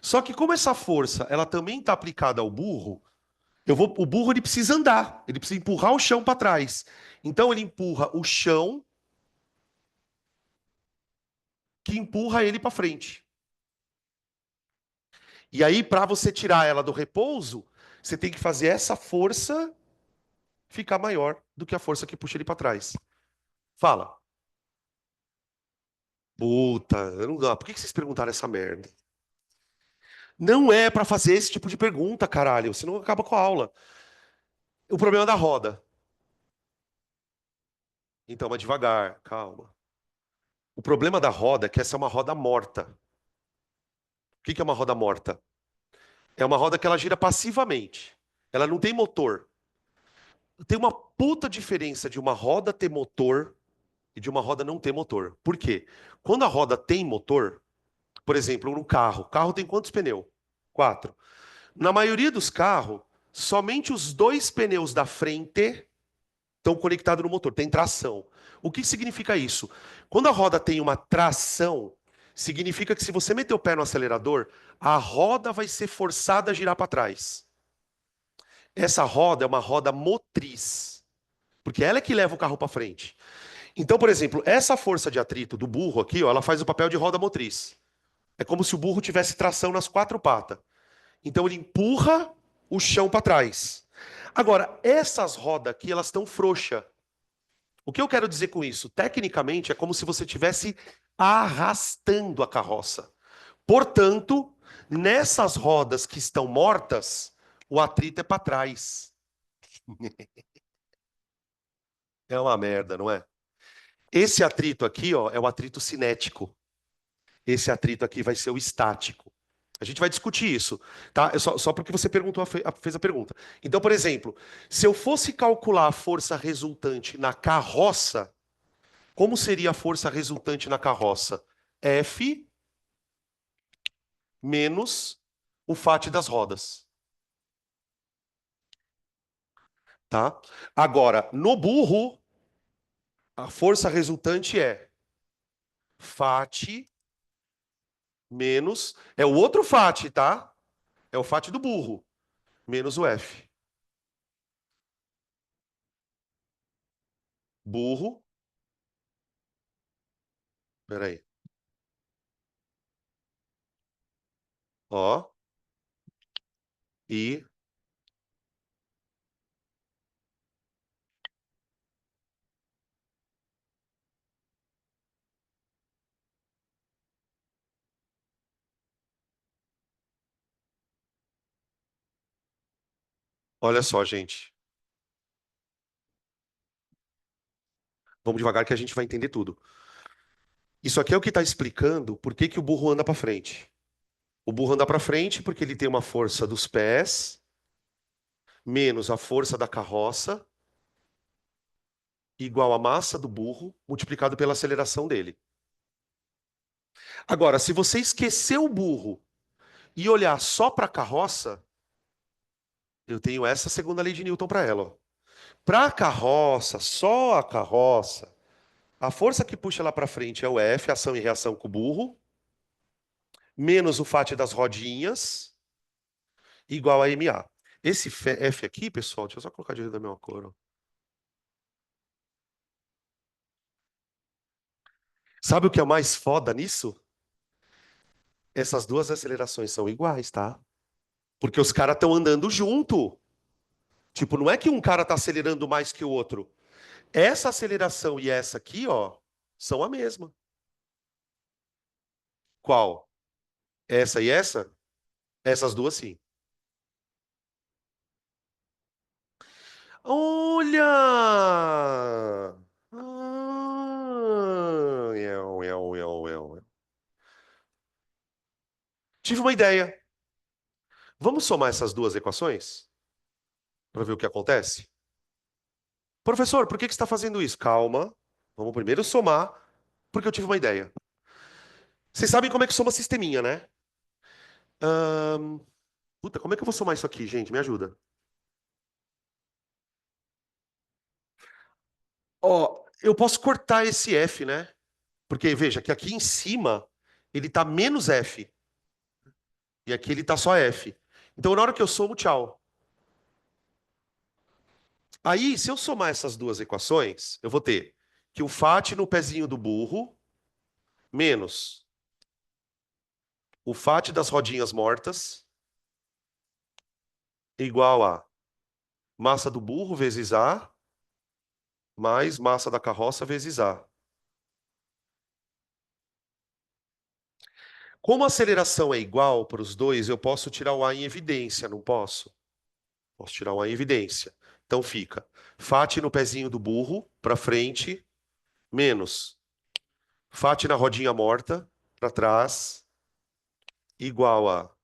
Só que como essa força, ela também está aplicada ao burro, o burro ele precisa andar, ele precisa empurrar o chão para trás. Então ele empurra o chão que empurra ele para frente. E aí, para você tirar ela do repouso, você tem que fazer essa força ficar maior do que a força que puxa ele para trás. Fala. Puta, eu não dá. Por que que vocês perguntaram essa merda? Não é para fazer esse tipo de pergunta, caralho. Você não acaba com a aula. O problema é da roda. Então, mas devagar, calma. O problema da roda é que essa é uma roda morta. O que que é uma roda morta? É uma roda que ela gira passivamente. Ela não tem motor. Tem uma puta diferença de uma roda ter motor e de uma roda não ter motor. Por quê? Quando a roda tem motor, por exemplo, no carro, o carro tem quantos pneus? Quatro. Na maioria dos carros, somente os dois pneus da frente estão conectados no motor, tem tração. O que significa isso? Quando a roda tem uma tração, significa que se você meter o pé no acelerador, a roda vai ser forçada a girar para trás. Essa roda é uma roda motriz, porque ela é que leva o carro para frente. Então, por exemplo, essa força de atrito do burro aqui, ó, ela faz o papel de roda motriz. É como se o burro tivesse tração nas quatro patas. Então ele empurra o chão para trás. Agora, essas rodas aqui, elas estão frouxas. O que eu quero dizer com isso? Tecnicamente, é como se você estivesse arrastando a carroça. Portanto, nessas rodas que estão mortas, o atrito é para trás. É uma merda, não é? Esse atrito aqui, ó, é o atrito cinético. Esse atrito aqui vai ser o estático. A gente vai discutir isso, tá? Só porque você perguntou, fez a pergunta. Então, por exemplo, se eu fosse calcular a força resultante na carroça, como seria a força resultante na carroça? F menos o fat das rodas, tá? Agora, no burro, a força resultante é fat menos, é o outro fat, tá? É o fat do burro, menos o F. Burro, peraí, ó, e olha só, gente. Vamos devagar que a gente vai entender tudo. Isso aqui é o que está explicando por que que o burro anda para frente. O burro anda para frente porque ele tem uma força dos pés menos a força da carroça igual a massa do burro multiplicado pela aceleração dele. Agora, se você esquecer o burro e olhar só para a carroça, eu tenho essa segunda lei de Newton para ela. Para a carroça, só a carroça, a força que puxa lá para frente é o F, ação e reação com o burro, menos o fat das rodinhas, igual a MA. Esse F aqui, pessoal, deixa eu só colocar de da mesma cor. Ó. Sabe o que é mais foda nisso? Essas duas acelerações são iguais, tá? Porque os caras estão andando junto. Tipo, não é que um cara tá acelerando mais que o outro. Essa aceleração e essa aqui, ó, são a mesma. Qual? Essa e essa? Essas duas, sim. Olha! Tive uma ideia. Vamos somar essas duas equações? para ver o que acontece? Professor, por que que você está fazendo isso? Calma, vamos primeiro somar, porque eu tive uma ideia. Vocês sabem como é que soma sisteminha, né? Ahn, Puta, como é que eu vou somar isso aqui, gente? Me ajuda. Ó, eu posso cortar esse F, né? Porque, veja, que aqui em cima ele tá menos F. E aqui ele tá só F. Então, na hora que eu somo, tchau. Aí, se eu somar essas duas equações, eu vou ter que o FAT no pezinho do burro menos o FAT das rodinhas mortas igual a massa do burro vezes A mais massa da carroça vezes A. Como a aceleração é igual para os dois, eu posso tirar o A em evidência, não posso? Posso tirar o A em evidência. Então fica FAT no pezinho do burro para frente menos FAT na rodinha morta para trás igual a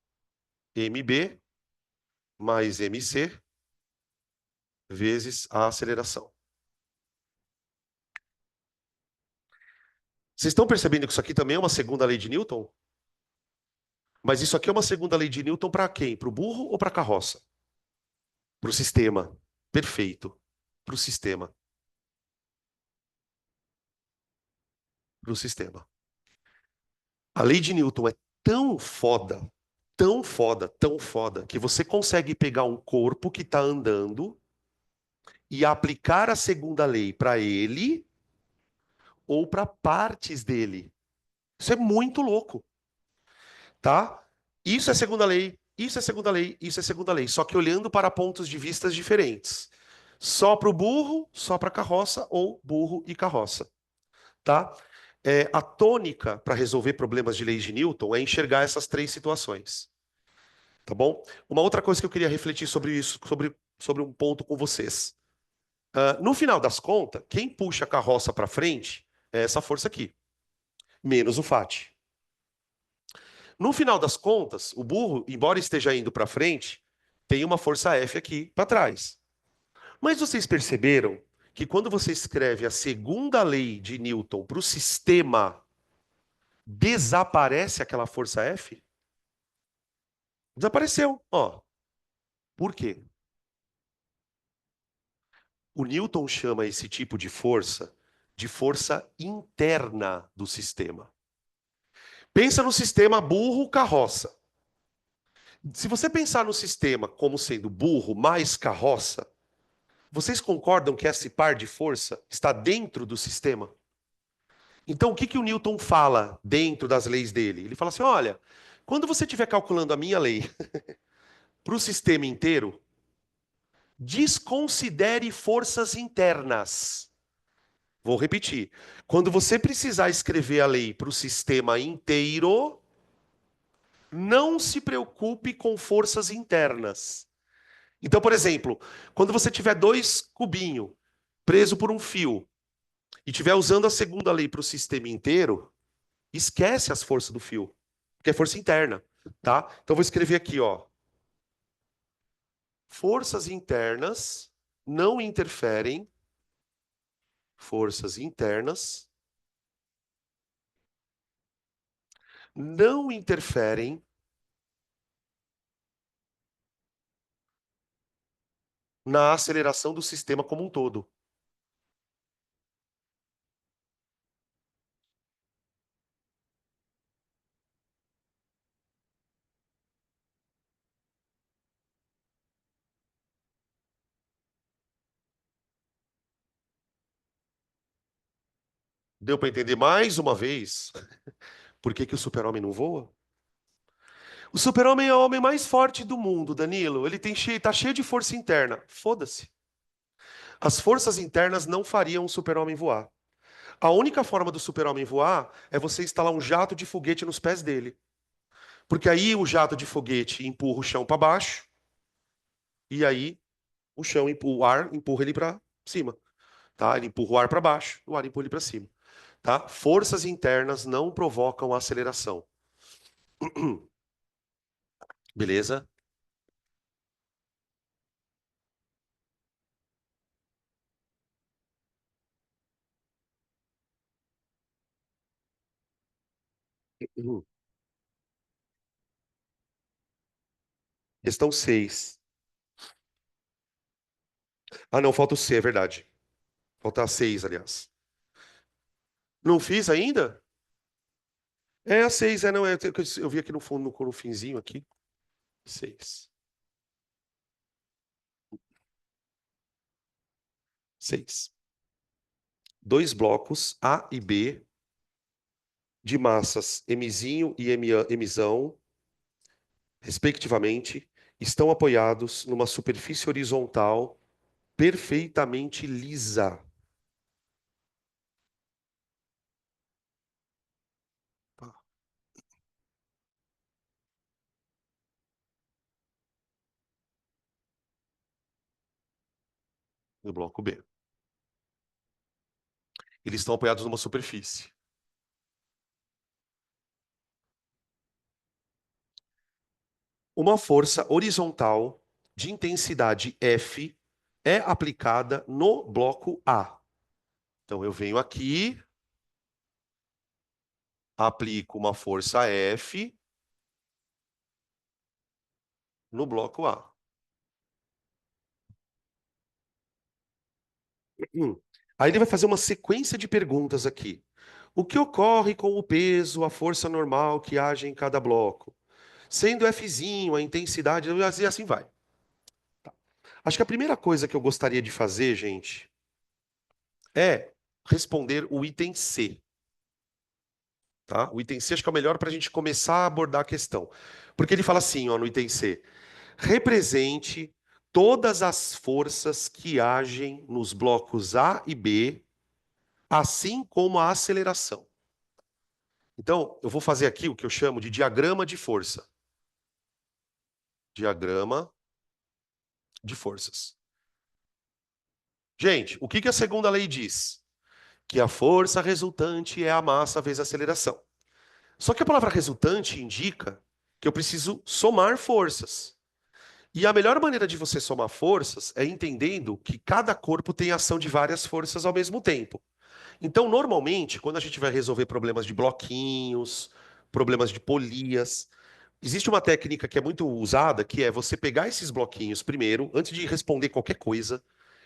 MB mais MC vezes a aceleração. Vocês estão percebendo que isso aqui também é uma segunda lei de Newton? Mas isso aqui é uma segunda lei de Newton para quem? Para o burro ou para a carroça? Para o sistema. Perfeito. Para o sistema. Para o sistema. A lei de Newton é tão foda, tão foda, tão foda, que você consegue pegar um corpo que está andando e aplicar a segunda lei para ele ou para partes dele. Isso é muito louco, tá? Isso é segunda lei, isso é segunda lei, isso é segunda lei, só que olhando para pontos de vistas diferentes. Só para o burro, só para a carroça ou burro e carroça, tá? A tônica para resolver problemas de leis de Newton é enxergar essas três situações, tá bom? Uma outra coisa que eu queria refletir sobre isso, sobre um ponto com vocês. No final das contas, quem puxa a carroça para frente é essa força aqui, menos o FAT. No final das contas, o burro, embora esteja indo para frente, tem uma força F aqui para trás. Mas vocês perceberam que quando você escreve a segunda lei de Newton para o sistema, desaparece aquela força F? Desapareceu. Ó, por quê? O Newton chama esse tipo de força interna do sistema. Pensa no sistema burro-carroça. Se você pensar no sistema como sendo burro mais carroça, vocês concordam que esse par de força está dentro do sistema? Então, o que que o Newton fala dentro das leis dele? Ele fala assim: olha, quando você estiver calculando a minha lei para o sistema inteiro, desconsidere forças internas. Vou repetir. Quando você precisar escrever a lei para o sistema inteiro, não se preocupe com forças internas. Então, por exemplo, quando você tiver dois cubinhos preso por um fio e estiver usando a segunda lei para o sistema inteiro, esquece as forças do fio, porque é força interna, tá? Então vou escrever aqui, ó. Forças internas não interferem, forças internas não interferem na aceleração do sistema como um todo. Deu para entender mais uma vez por que que o super-homem não voa? O super-homem é o homem mais forte do mundo, Danilo. Ele tá cheio de força interna. Foda-se. As forças internas não fariam o super-homem voar. A única forma do super-homem voar é você instalar um jato de foguete nos pés dele. Porque aí o jato de foguete empurra o chão para baixo e aí o ar empurra ele para cima, tá? Ele empurra o ar para baixo, o ar empurra ele para cima, tá? Forças internas não provocam aceleração. Beleza? Uhum. Questão 6. Ah, não, falta o C, é verdade. Falta a 6, aliás. Não fiz ainda? É a 6, não, eu vi aqui no fundo, no finzinho aqui. 6. 6. Dois blocos, A e B, de massas Mzinho e Mzão, respectivamente, estão apoiados numa superfície horizontal perfeitamente lisa. Tá, no bloco B. Eles estão apoiados numa superfície. Uma força horizontal de intensidade F é aplicada no bloco A. Então eu venho aqui, aplico uma força F no bloco A. Hum. Aí ele vai fazer uma sequência de perguntas aqui. O que ocorre com o peso, a força normal que age em cada bloco? Sendo Fzinho, a intensidade, e assim vai. Acho que a primeira coisa que eu gostaria de fazer, gente, é responder o item C. Tá? O item C acho que é o melhor para a gente começar a abordar a questão. Porque ele fala assim, ó, no item C: represente todas as forças que agem nos blocos A e B, assim como a aceleração. Então, eu vou fazer aqui o que eu chamo de diagrama de força. Diagrama de forças. Gente, o que a segunda lei diz? Que a força resultante é a massa vezes a aceleração. Só que a palavra resultante indica que eu preciso somar forças. E a melhor maneira de você somar forças é entendendo que cada corpo tem ação de várias forças ao mesmo tempo. Então, normalmente, quando a gente vai resolver problemas de bloquinhos, problemas de polias, existe uma técnica que é muito usada, que é você pegar esses bloquinhos primeiro, antes de responder qualquer coisa,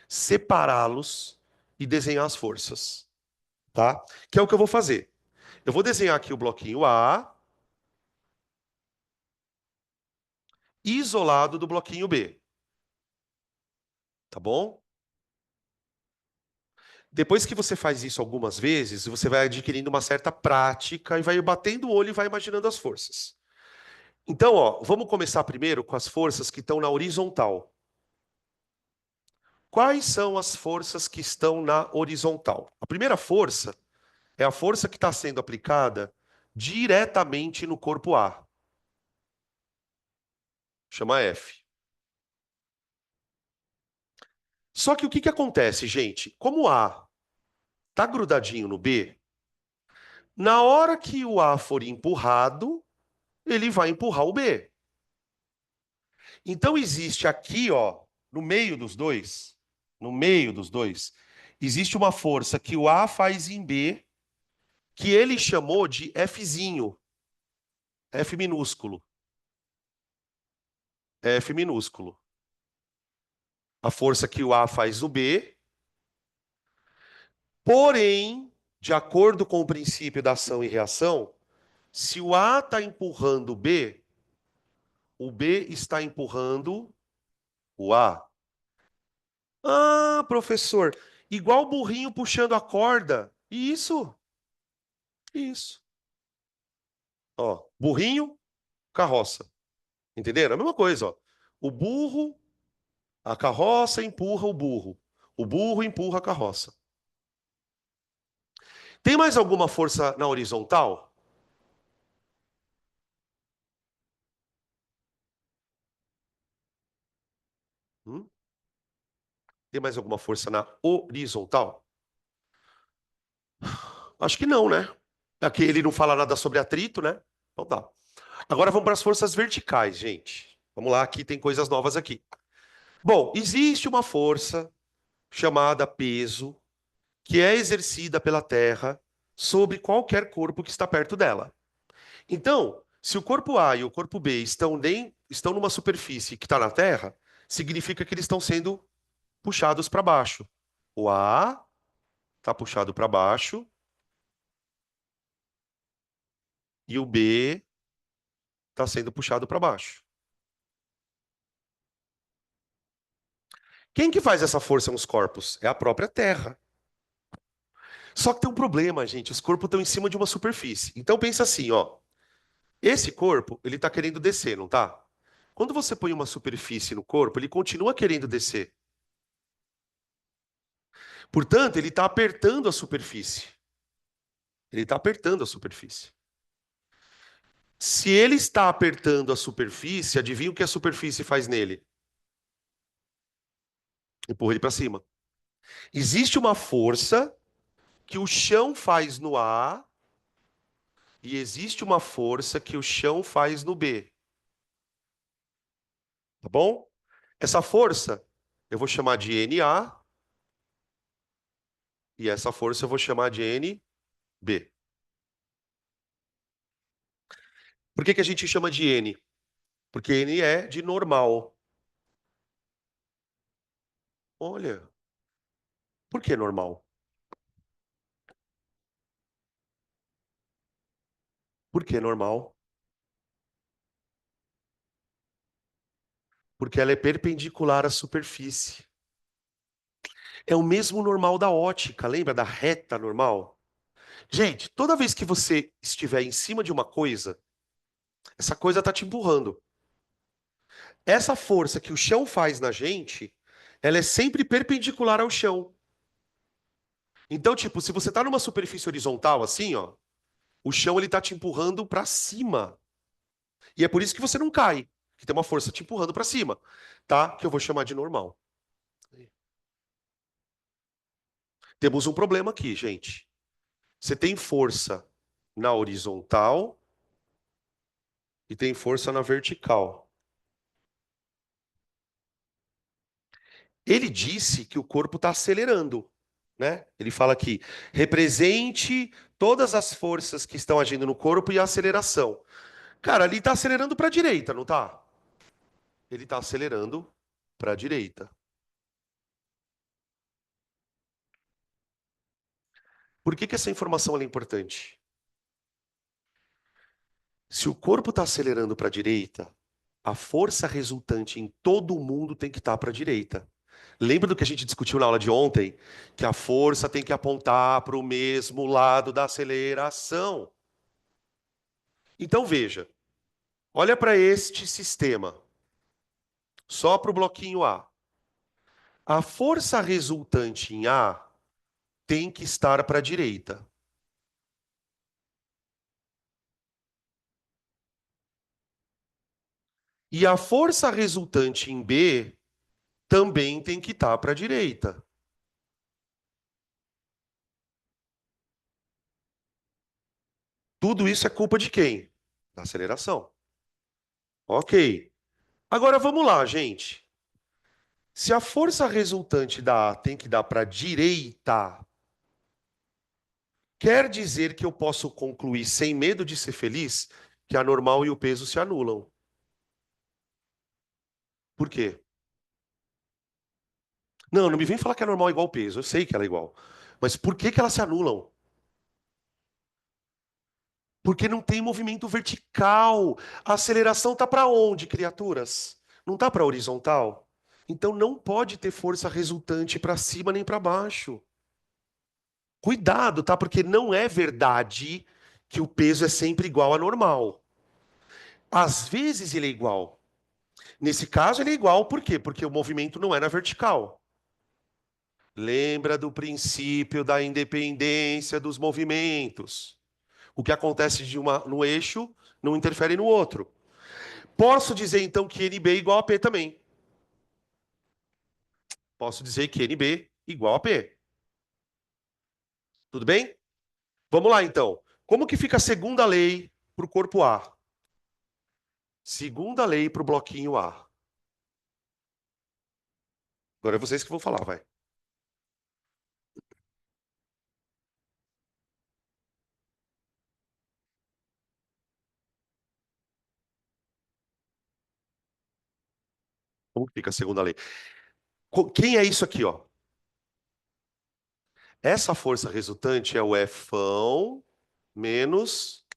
separá-los e desenhar as forças, tá? Que é o que eu vou fazer. Eu vou desenhar aqui o bloquinho A, isolado do bloquinho B, tá bom? Depois que você faz isso algumas vezes, você vai adquirindo uma certa prática e vai batendo o olho e vai imaginando as forças. Então, ó, vamos começar primeiro com as forças que estão na horizontal. Quais são as forças que estão na horizontal? A primeira força é a força que está sendo aplicada diretamente no corpo A. Chama F. Só que o que que acontece, gente? Como o A está grudadinho no B, na hora que o A for empurrado, ele vai empurrar o B. Então existe aqui, ó, no meio dos dois, existe uma força que o A faz em B, que ele chamou de Fzinho, F minúsculo, F minúsculo. A força que o A faz no B, porém, de acordo com o princípio da ação e reação, se o A está empurrando o B está empurrando o A. Ah, professor, igual o burrinho puxando a corda. Isso. Ó, burrinho, carroça. Entenderam? A mesma coisa, ó. O burro, a carroça empurra o burro. O burro empurra a carroça. Tem mais alguma força na horizontal? Hum? Tem mais alguma força na horizontal? Acho que não, né? Aqui ele não fala nada sobre atrito, né? Então tá. Agora vamos para as forças verticais, gente. Vamos lá, aqui tem coisas novas aqui. Bom, existe uma força chamada peso que é exercida pela Terra sobre qualquer corpo que está perto dela. Então, se o corpo A e o corpo B estão numa superfície que está na Terra, significa que eles estão sendo puxados para baixo. O A está puxado para baixo e o B está sendo puxado para baixo. Quem que faz essa força nos corpos? É a própria Terra. Só que tem um problema, gente. Os corpos estão em cima de uma superfície. Então pensa assim, ó. Esse corpo, ele está querendo descer, não tá? Quando você põe uma superfície no corpo, ele continua querendo descer. Portanto, ele está apertando a superfície. Ele está apertando a superfície. Se ele está apertando a superfície, adivinha o que a superfície faz nele? Empurra ele para cima. Existe uma força que o chão faz no A e existe uma força que o chão faz no B. Tá bom? Essa força eu vou chamar de NA e essa força eu vou chamar de NB. Por que que a gente chama de N? Porque N é de normal. Olha, por que normal? Por que normal? Porque ela é perpendicular à superfície. É o mesmo normal da ótica, lembra da reta normal? Gente, toda vez que você estiver em cima de uma coisa, essa coisa está te empurrando. Essa força que o chão faz na gente, ela é sempre perpendicular ao chão. Então, tipo, se você está numa superfície horizontal assim, ó, o chão ele tá te empurrando para cima. E é por isso que você não cai, que tem uma força te empurrando para cima, tá? Que eu vou chamar de normal. Temos um problema aqui, gente. Você tem força na horizontal e tem força na vertical. Ele disse que o corpo está acelerando, né? Ele fala aqui, represente todas as forças que estão agindo no corpo e a aceleração. Cara, ali está acelerando para a direita, não tá? Ele está acelerando para a direita. Por que que essa informação ela é importante? Se o corpo está acelerando para a direita, a força resultante em todo o mundo tem que estar para a direita. Lembra do que a gente discutiu na aula de ontem? Que a força tem que apontar para o mesmo lado da aceleração. Então veja, olha para este sistema, só para o bloquinho A. A força resultante em A tem que estar para a direita. E a força resultante em B também tem que estar para a direita. Tudo isso é culpa de quem? Da aceleração. Ok. Agora vamos lá, gente. Se a força resultante da A tem que dar para a direita, quer dizer que eu posso concluir, sem medo de ser feliz, que a normal e o peso se anulam. Por quê? Não, não me vem falar que a normal é igual ao peso. Eu sei que ela é igual. Mas por que que elas se anulam? Porque não tem movimento vertical. A aceleração está para onde, criaturas? Não está para horizontal? Então não pode ter força resultante para cima nem para baixo. Cuidado, tá? Porque não é verdade que o peso é sempre igual a normal. Às vezes ele é igual. Nesse caso ele é igual, por quê? Porque o movimento não é na vertical. Lembra do princípio da independência dos movimentos. O que acontece no eixo não interfere no outro. Posso dizer então que NB é igual a P também. Posso dizer que NB igual a P. Tudo bem? Vamos lá então. Como que fica a segunda lei para o corpo A? Segunda lei para o bloquinho A. Agora é vocês que vão falar, vai. Como que fica a segunda lei? Quem é isso aqui, ó? Essa força resultante é o Fão menos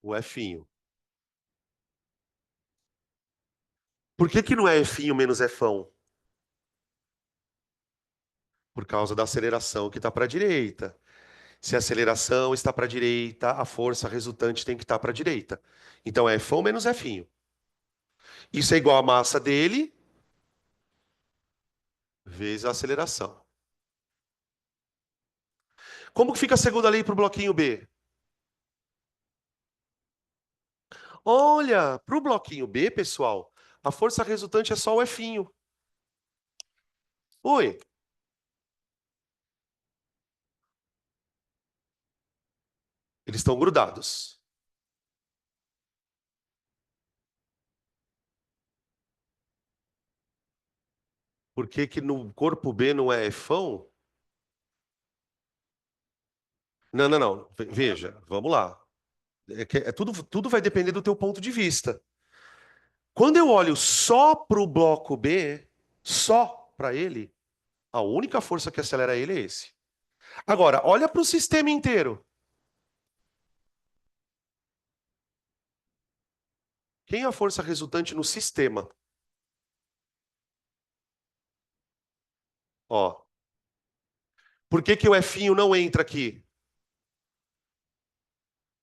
o Finho. Por que que não é Finho menos Fão? Por causa da aceleração que está para a direita. Se a aceleração está para a direita, a força resultante tem que estar para a direita. Então é Fão menos Finho. Isso é igual à massa dele vezes a aceleração. Como que fica a segunda lei para o bloquinho B? Olha, para o bloquinho B, pessoal, a força resultante é só o Finho. Oi, eles estão grudados. Por que que no corpo B não é Fão? Não, não, não. Veja, vamos lá. Tudo vai depender do teu ponto de vista. Quando eu olho só para o bloco B, só para ele, a única força que acelera ele é esse. Agora, olha para o sistema inteiro. Quem é a força resultante no sistema? Ó, por que que o Finho não entra aqui?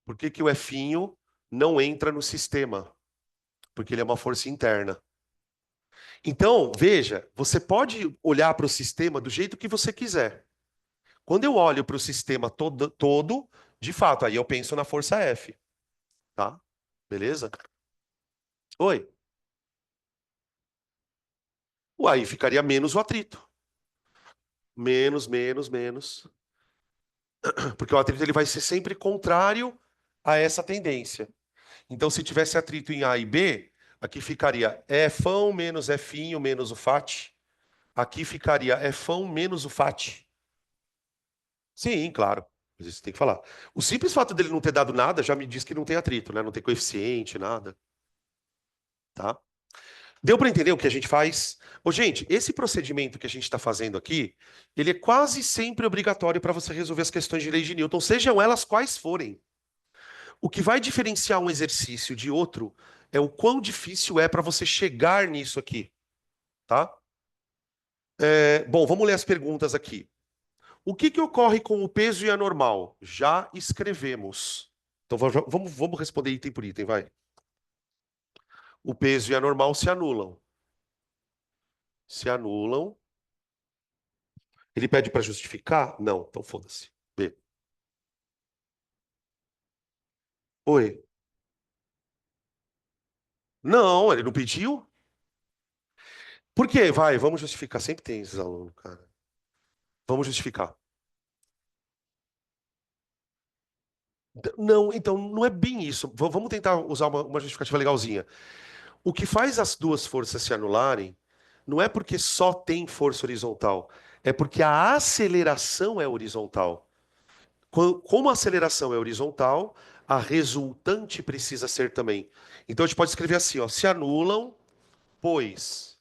Por que que o Finho não entra no sistema? Porque ele é uma força interna. Então, veja, você pode olhar para o sistema do jeito que você quiser. Quando eu olho para o sistema todo, de fato, aí eu penso na força F, tá? Beleza? Oi. Aí ficaria menos o atrito. Menos, menos, menos. Porque o atrito ele vai ser sempre contrário a essa tendência. Então, se tivesse atrito em A e B, aqui ficaria Fão menos Finho menos o Fat. Aqui ficaria Fão menos o Fat. Sim, claro. Mas isso tem que falar. O simples fato dele não ter dado nada já me diz que não tem atrito, né? Não tem coeficiente, nada. Tá? Deu para entender o que a gente faz? Ô, gente, esse procedimento que a gente está fazendo aqui, ele é quase sempre obrigatório para você resolver as questões de lei de Newton, sejam elas quais forem. O que vai diferenciar um exercício de outro é o quão difícil é para você chegar nisso aqui, tá? Bom, vamos ler as perguntas aqui. O que que ocorre com o peso e a normal? Já escrevemos. Então vamos responder item por item, vai. O peso e a normal se anulam. Se anulam. Ele pede para justificar? Não, então foda-se. B. Oi. Não, ele não pediu? Por quê? Vai, vamos justificar. Sempre tem esses alunos, cara. Vamos justificar. Não, então não é bem isso. Vamos tentar usar uma justificativa legalzinha. O que faz as duas forças se anularem não é porque só tem força horizontal, é porque a aceleração é horizontal. Como a aceleração é horizontal, a resultante precisa ser também. Então a gente pode escrever assim, ó, se anulam, pois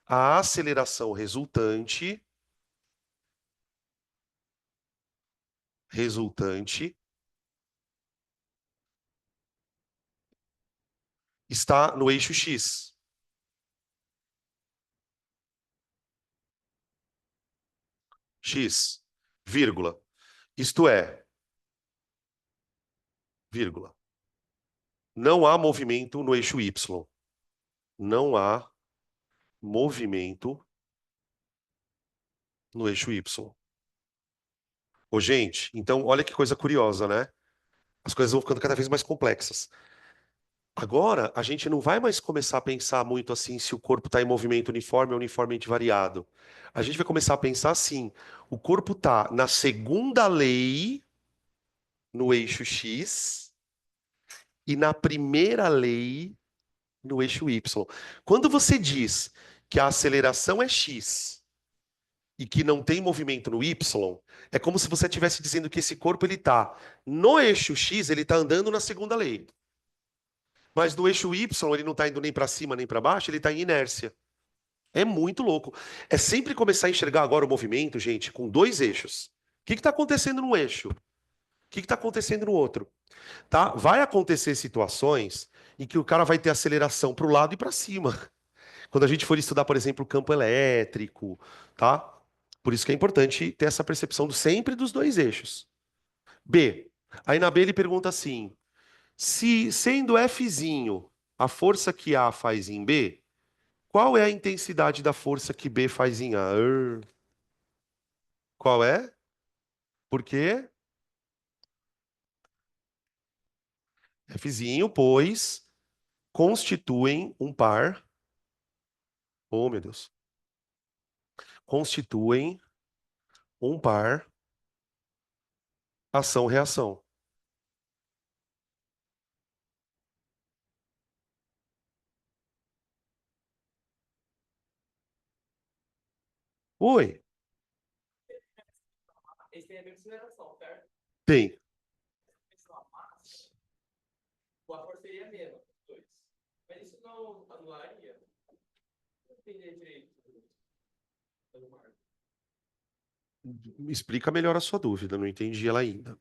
a aceleração resultante está no eixo x. X, vírgula. Isto é, vírgula. Não há movimento no eixo y. Não há movimento no eixo y. Ô, gente, então olha que coisa curiosa, né? As coisas vão ficando cada vez mais complexas. Agora, a gente não vai mais começar a pensar muito assim se o corpo está em movimento uniforme ou uniformemente variado. A gente vai começar a pensar assim: o corpo está na segunda lei no eixo x e na primeira lei no eixo y. Quando você diz que a aceleração é x e que não tem movimento no y, é como se você estivesse dizendo que esse corpo ele está no eixo x, ele está andando na segunda lei. Mas no eixo Y, ele não está indo nem para cima nem para baixo, ele está em inércia. É muito louco. É sempre começar a enxergar agora o movimento, gente, com dois eixos. O que está acontecendo num eixo? O que está acontecendo no outro? Tá? Vai acontecer situações em que o cara vai ter aceleração para o lado e para cima. Quando a gente for estudar, por exemplo, o campo elétrico, tá? Por isso que é importante ter essa percepção sempre dos dois eixos. B. Aí na B ele pergunta assim: se sendo Fzinho a força que A faz em B, qual é a intensidade da força que B faz em A? Qual é? Por quê? Fzinho, pois constituem um par. Oh, meu Deus. Constituem um par ação-reação. Oi, Eles têm a mesma aceleração, certo? tem. A massa, a força seria a mesma, os dois. Mas isso não anularia? Não entendi direito. Explica melhor a sua dúvida, não entendi ela ainda.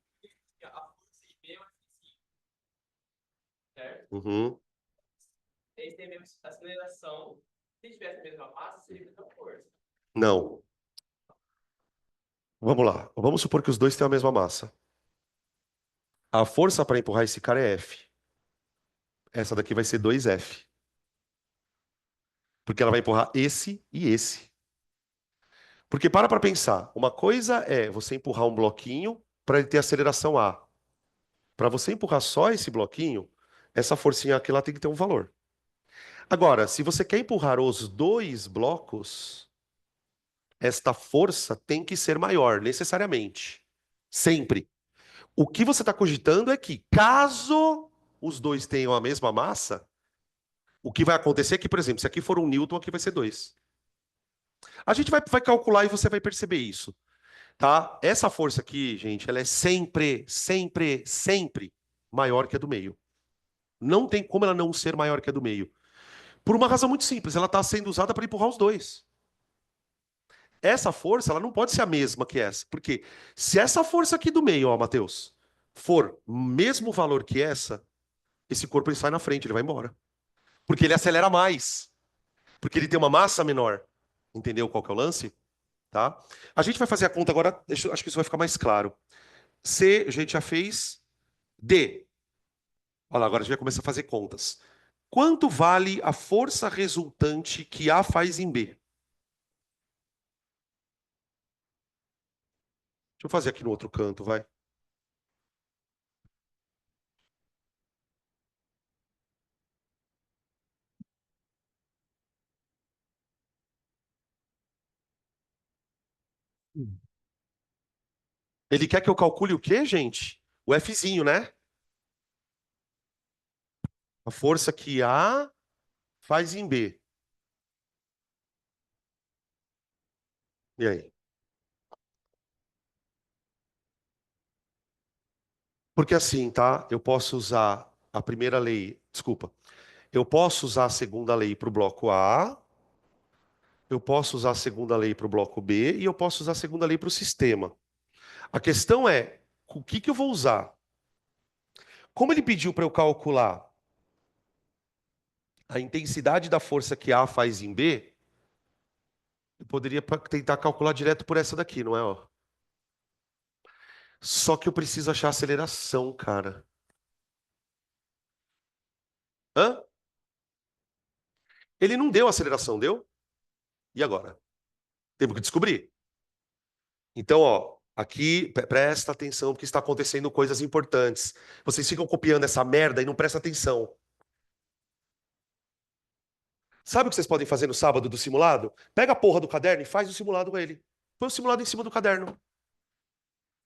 A força em B é uma certo? Uhum. Eles têm a mesma aceleração. Se tivesse a mesma massa, seria a mesma força. Não. Vamos lá. Vamos supor que os dois têm a mesma massa. A força para empurrar esse cara é F. Essa daqui vai ser 2F. Porque ela vai empurrar esse e esse. Porque para pensar, uma coisa é você empurrar um bloquinho para ele ter aceleração A. Para você empurrar só esse bloquinho, essa forcinha aqui lá tem que ter um valor. Agora, se você quer empurrar os dois blocos, esta força tem que ser maior, necessariamente. Sempre. O que você está cogitando é que, caso os dois tenham a mesma massa, o que vai acontecer é que, por exemplo, se aqui for 1 Newton, aqui vai ser 2. A gente vai calcular e você vai perceber isso, tá? Essa força aqui, gente, ela é sempre, sempre, sempre maior que a do meio. Não tem como ela não ser maior que a do meio. Por uma razão muito simples, ela está sendo usada para empurrar os dois. Essa força, ela não pode ser a mesma que essa. Porque se essa força aqui do meio, ó, Matheus, for mesmo valor que essa, esse corpo ele sai na frente, ele vai embora. Porque ele acelera mais. Porque ele tem uma massa menor. Entendeu qual que é o lance? Tá? A gente vai fazer a conta agora, acho que isso vai ficar mais claro. C, a gente já fez. D. Olha lá, agora a gente vai começar a fazer contas. Quanto vale a força resultante que A faz em B? Deixa eu fazer aqui no outro canto, vai. Ele quer que eu calcule o quê, gente? O Fzinho, né? A força que A faz em B. E aí? Porque assim, tá? Eu posso usar a primeira lei, desculpa. Eu posso usar a segunda lei para o bloco A, eu posso usar a segunda lei para o bloco B e eu posso usar a segunda lei para o sistema. A questão é, o que que eu vou usar? Como ele pediu para eu calcular a intensidade da força que A faz em B, eu poderia tentar calcular direto por essa daqui, não é? Ó? Só que eu preciso achar a aceleração, cara. Hã? Ele não deu aceleração, deu? E agora? Temos que descobrir. Então, ó, aqui presta atenção porque está acontecendo coisas importantes. Vocês ficam copiando essa merda e não prestam atenção. Sabe o que vocês podem fazer no sábado do simulado? Pega a porra do caderno e faz o simulado com ele. Põe o simulado em cima do caderno.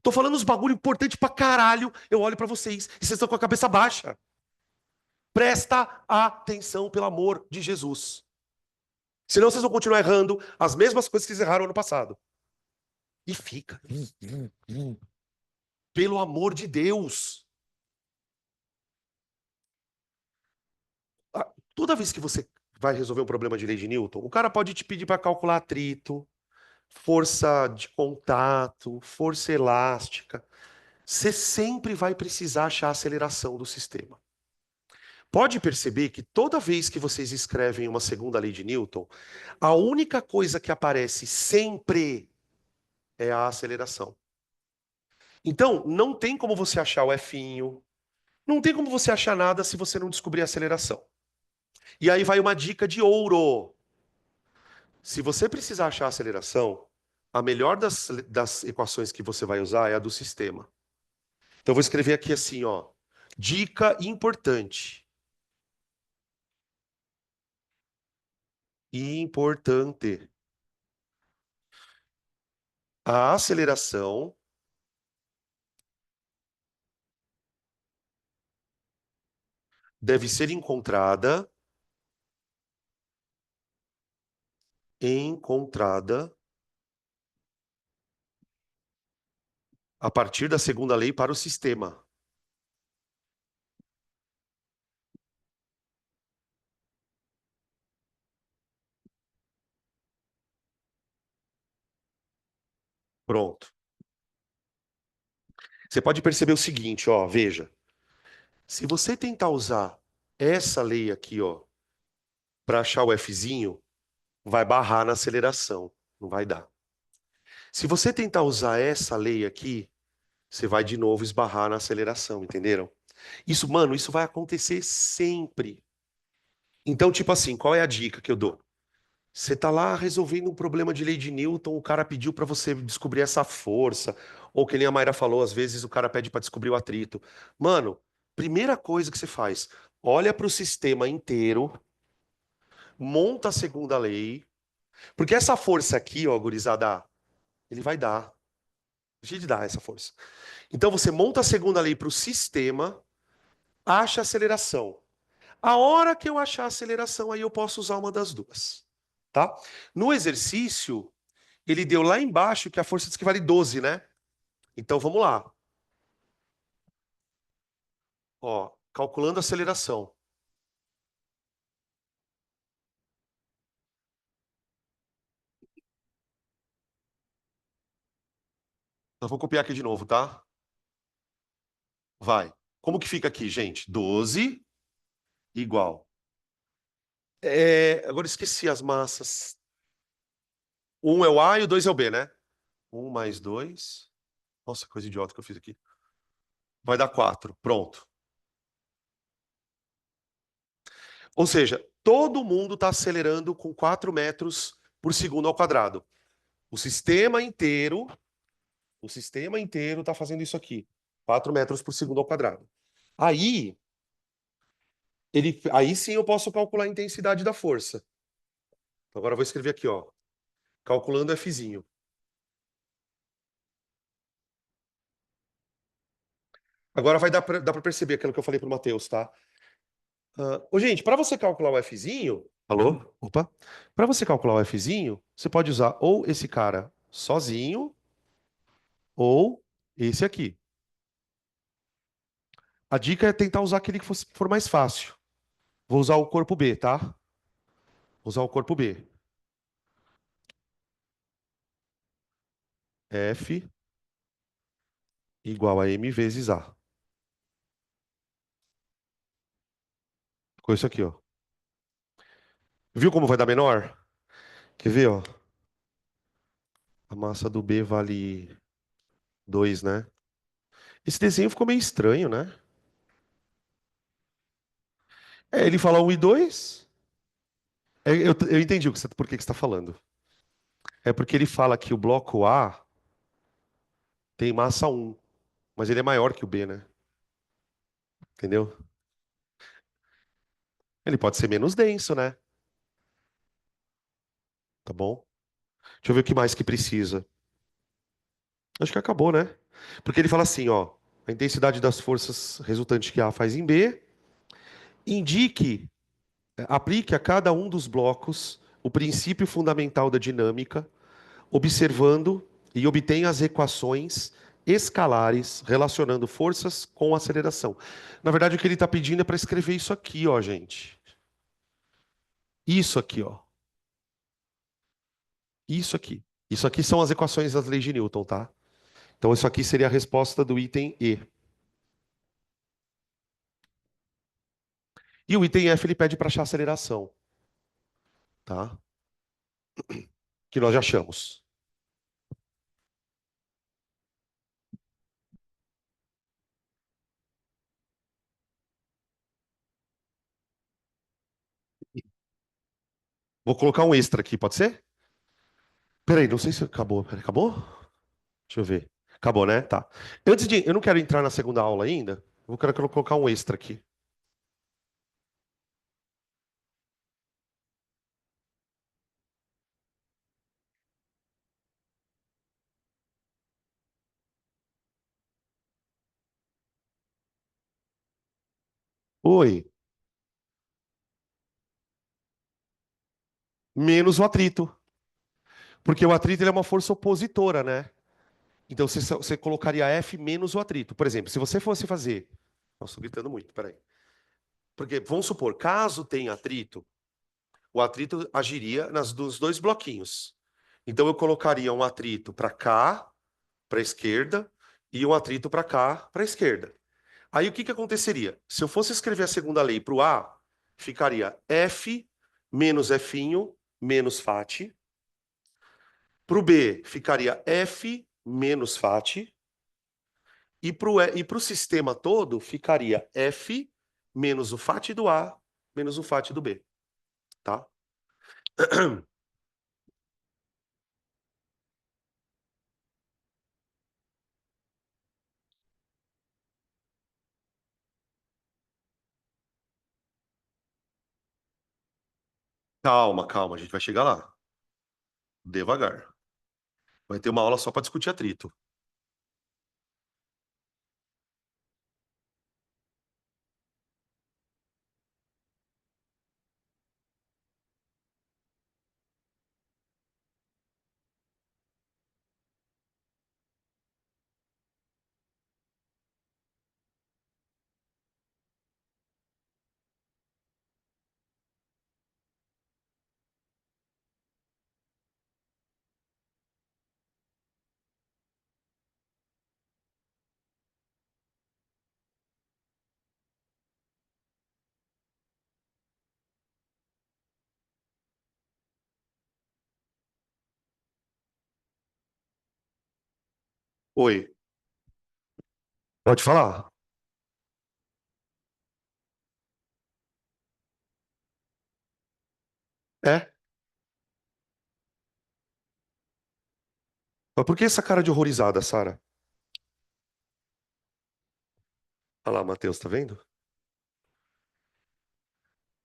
Tô falando uns bagulho importante pra caralho. Eu olho pra vocês e vocês estão com a cabeça baixa. Presta atenção, pelo amor de Jesus. Senão vocês vão continuar errando as mesmas coisas que vocês erraram ano passado. E fica. Pelo amor de Deus. Toda vez que você vai resolver um problema de lei de Newton, o cara pode te pedir para calcular atrito, força de contato, força elástica. Você sempre vai precisar achar a aceleração do sistema. Pode perceber que toda vez que vocês escrevem uma segunda lei de Newton, a única coisa que aparece sempre é a aceleração. Então, não tem como você achar o F'inho, não tem como você achar nada se você não descobrir a aceleração. E aí vai uma dica de ouro. Se você precisar achar a aceleração, a melhor das equações que você vai usar é a do sistema. Então, eu vou escrever aqui assim, ó. Dica importante. Importante. A aceleração deve ser encontrada a partir da segunda lei para o sistema. Pronto. Você pode perceber o seguinte, ó, veja. Se você tentar usar essa lei aqui, ó, para achar o Fzinho, vai barrar na aceleração, não vai dar. Se você tentar usar essa lei aqui, você vai de novo esbarrar na aceleração, entenderam? Isso, mano, isso vai acontecer sempre. Então, tipo assim, qual é a dica que eu dou? Você tá lá resolvendo um problema de lei de Newton, o cara pediu para você descobrir essa força, ou que nem a Mayra falou, às vezes o cara pede para descobrir o atrito. Mano, primeira coisa que você faz, olha para o sistema inteiro, monta a segunda lei, porque essa força aqui, ó, gurizada, ele vai dar. Deixa de dar essa força. Então você monta a segunda lei para o sistema, acha a aceleração. A hora que eu achar a aceleração, aí eu posso usar uma das duas. Tá? No exercício, ele deu lá embaixo que a força diz que vale 12, né? Então vamos lá. Ó, calculando a aceleração. Eu vou copiar aqui de novo, tá? Vai. Como que fica aqui, gente? 12 igual. Agora esqueci as massas. Um é o A e o 2 é o B, né? Um mais 2. Nossa, coisa idiota que eu fiz aqui. Vai dar 4. Pronto. Ou seja, todo mundo está acelerando com 4 metros por segundo ao quadrado. O sistema inteiro, está fazendo isso aqui. 4 metros por segundo ao quadrado. Aí, aí sim eu posso calcular a intensidade da força. Então, agora eu vou escrever aqui, ó. Calculando Fzinho. Agora vai dar para perceber aquilo que eu falei para o Matheus, tá? Ô, gente, para você calcular o Fzinho. Alô? Opa. Para você calcular o Fzinho, você pode usar ou esse cara sozinho, ou esse aqui. A dica é tentar usar aquele que for mais fácil. Vou usar o corpo B, tá? Vou usar o corpo B. F igual a M vezes A. Ficou isso aqui, ó. Viu como vai dar menor? Quer ver, ó? A massa do B vale 2, né? Esse desenho ficou meio estranho, né? Ele fala um e 2. Eu entendi por que você está falando. É porque ele fala que o bloco A tem massa um, mas ele é maior que o B, né? Entendeu? Ele pode ser menos denso, né? Tá bom? Deixa eu ver o que mais que precisa. Acho que acabou, né? Porque ele fala assim, ó, a intensidade das forças resultantes que A faz em B, indique, aplique a cada um dos blocos o princípio fundamental da dinâmica, observando e obtenha as equações escalares relacionando forças com aceleração. Na verdade, o que ele está pedindo é para escrever isso aqui, ó, gente. Isso aqui, ó. Isso aqui. Isso aqui são as equações das leis de Newton, tá? Então, isso aqui seria a resposta do item E. E o item F ele pede para achar a aceleração, tá? Que nós já achamos. Vou colocar um extra aqui, pode ser? Peraí, não sei se acabou. Peraí, acabou? Deixa eu ver. Acabou, né? Tá. Antes de. Eu não quero entrar na segunda aula ainda. Eu quero colocar um extra aqui. Oi. Menos o atrito. Porque o atrito ele é uma força opositora, né? Então você colocaria F menos o atrito. Por exemplo, se você fosse fazer. Nossa, estou gritando muito, peraí. Porque vamos supor, caso tenha atrito, o atrito agiria nos dois bloquinhos. Então eu colocaria um atrito para cá, para a esquerda, e um atrito para cá, para a esquerda. Aí o que que aconteceria? Se eu fosse escrever a segunda lei para o A, ficaria F menos F menos FAT. Para o B, ficaria F menos FAT. E para o sistema todo, ficaria F menos o FAT do A menos o FAT do B. Tá? Calma, calma, a gente vai chegar lá. Devagar. Vai ter uma aula só para discutir atrito. Oi, pode falar? É? Mas por que essa cara de horrorizada, Sara? Olha lá, Matheus, tá vendo?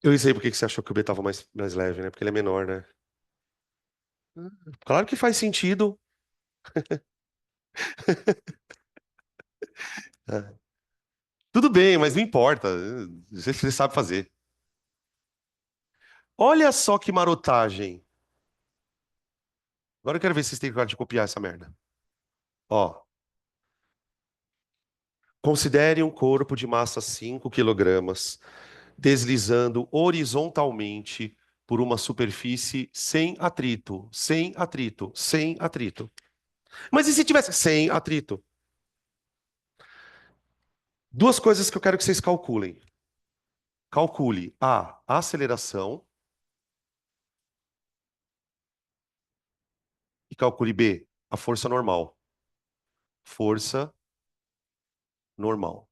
Eu sei por que que você achou que o B tava mais leve, né? Porque ele é menor, né? Claro que faz sentido. É. Tudo bem, mas não importa. Você sabe fazer. Olha só que marotagem. Agora eu quero ver se vocês têm coragem de copiar essa merda. Ó, considere um corpo de massa 5 quilogramas deslizando horizontalmente por uma superfície sem atrito, sem atrito, sem atrito. Mas e se tivesse sem atrito? Duas coisas que eu quero que vocês calculem. Calcule a aceleração e calcule B, a força normal. Força normal.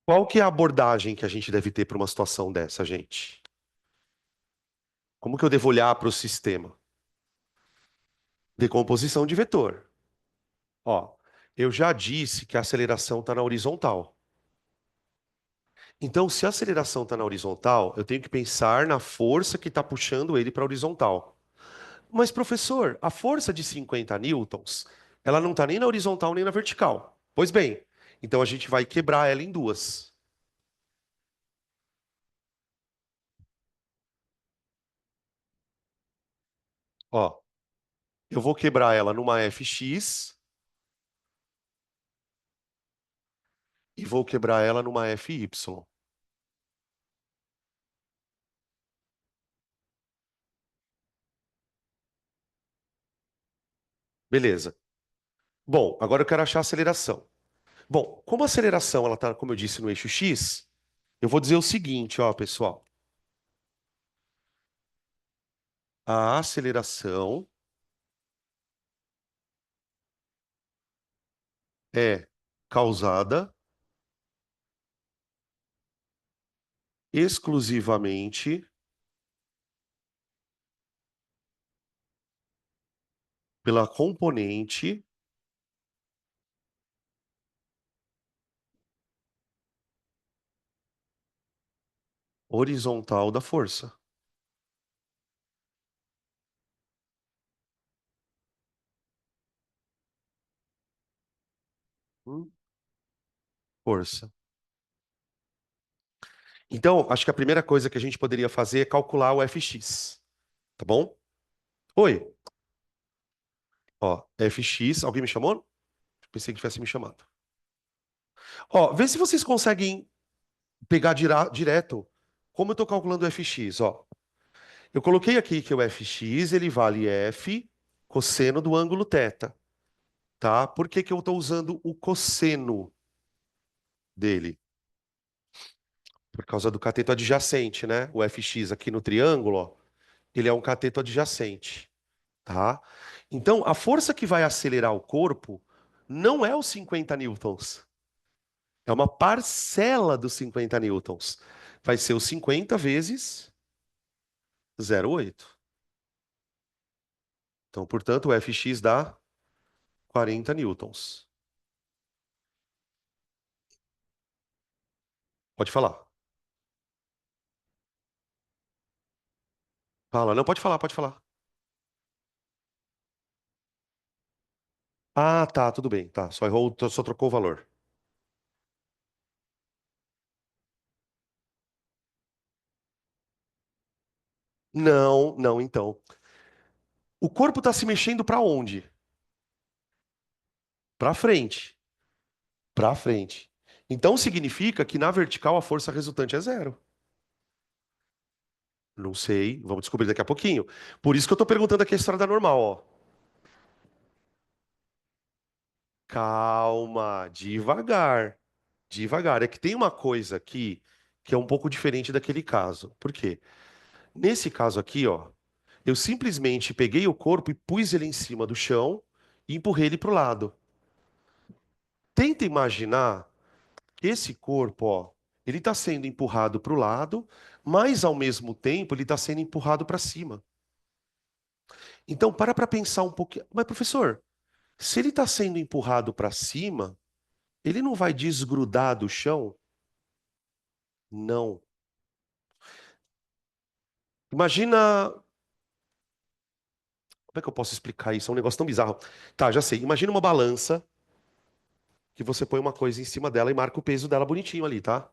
Qual que é a abordagem que a gente deve ter para uma situação dessa, gente? Como que eu devo olhar para o sistema? Decomposição de vetor. Ó, eu já disse que a aceleração está na horizontal. Então, se a aceleração está na horizontal, eu tenho que pensar na força que está puxando ele para a horizontal. Mas, professor, a força de 50 newtons, ela não está nem na horizontal nem na vertical. Pois bem, então a gente vai quebrar ela em duas. Ó, Eu vou quebrar ela numa Fx e vou quebrar ela numa Fy. Beleza. Bom, agora eu quero achar a aceleração. Bom, como a aceleração ela está, como eu disse, no eixo x, eu vou dizer o seguinte, ó, pessoal. A aceleração é causada exclusivamente pela componente horizontal da força. Hum, Força. Então, acho que a primeira coisa que a gente poderia fazer é calcular o Fx, tá bom? Oi, ó, Fx, alguém me chamou? Pensei que tivesse me chamado. Ó, vê se vocês conseguem pegar direto como eu estou calculando o Fx, ó. Eu coloquei aqui que o Fx ele vale F cosseno do ângulo θ, tá? Por que que eu estou usando o cosseno dele? Por causa do cateto adjacente, né? O Fx aqui no triângulo, ó, ele é um cateto adjacente, tá? Então, a força que vai acelerar o corpo não é os 50 newtons. É uma parcela dos 50 newtons. Vai ser os 50 vezes 0,8. Então, portanto, o Fx dá 40 newtons. Pode falar. Fala. Não, pode falar, pode falar. Ah, tá, tudo bem. Tá, só errou, só trocou o valor. Não, não, então. O corpo está se mexendo para onde? Para frente. Para frente. Então significa que na vertical a força resultante é zero. Não sei, vamos descobrir daqui a pouquinho. Por isso que eu estou perguntando aqui a história da normal, ó. Calma, devagar, devagar. É que tem uma coisa aqui que é um pouco diferente daquele caso. Por quê? Nesse caso aqui, ó, eu simplesmente peguei o corpo e pus ele em cima do chão e empurrei ele para o lado. Tenta imaginar que esse corpo, ó, ele está sendo empurrado para o lado, mas ao mesmo tempo ele está sendo empurrado para cima. Então, para pensar um pouquinho. Mas, professor, se ele está sendo empurrado para cima, ele não vai desgrudar do chão? Não. Imagina. Como é que eu posso explicar isso? É um negócio tão bizarro. Tá, já sei. Imagina uma balança que você põe uma coisa em cima dela e marca o peso dela bonitinho ali, tá?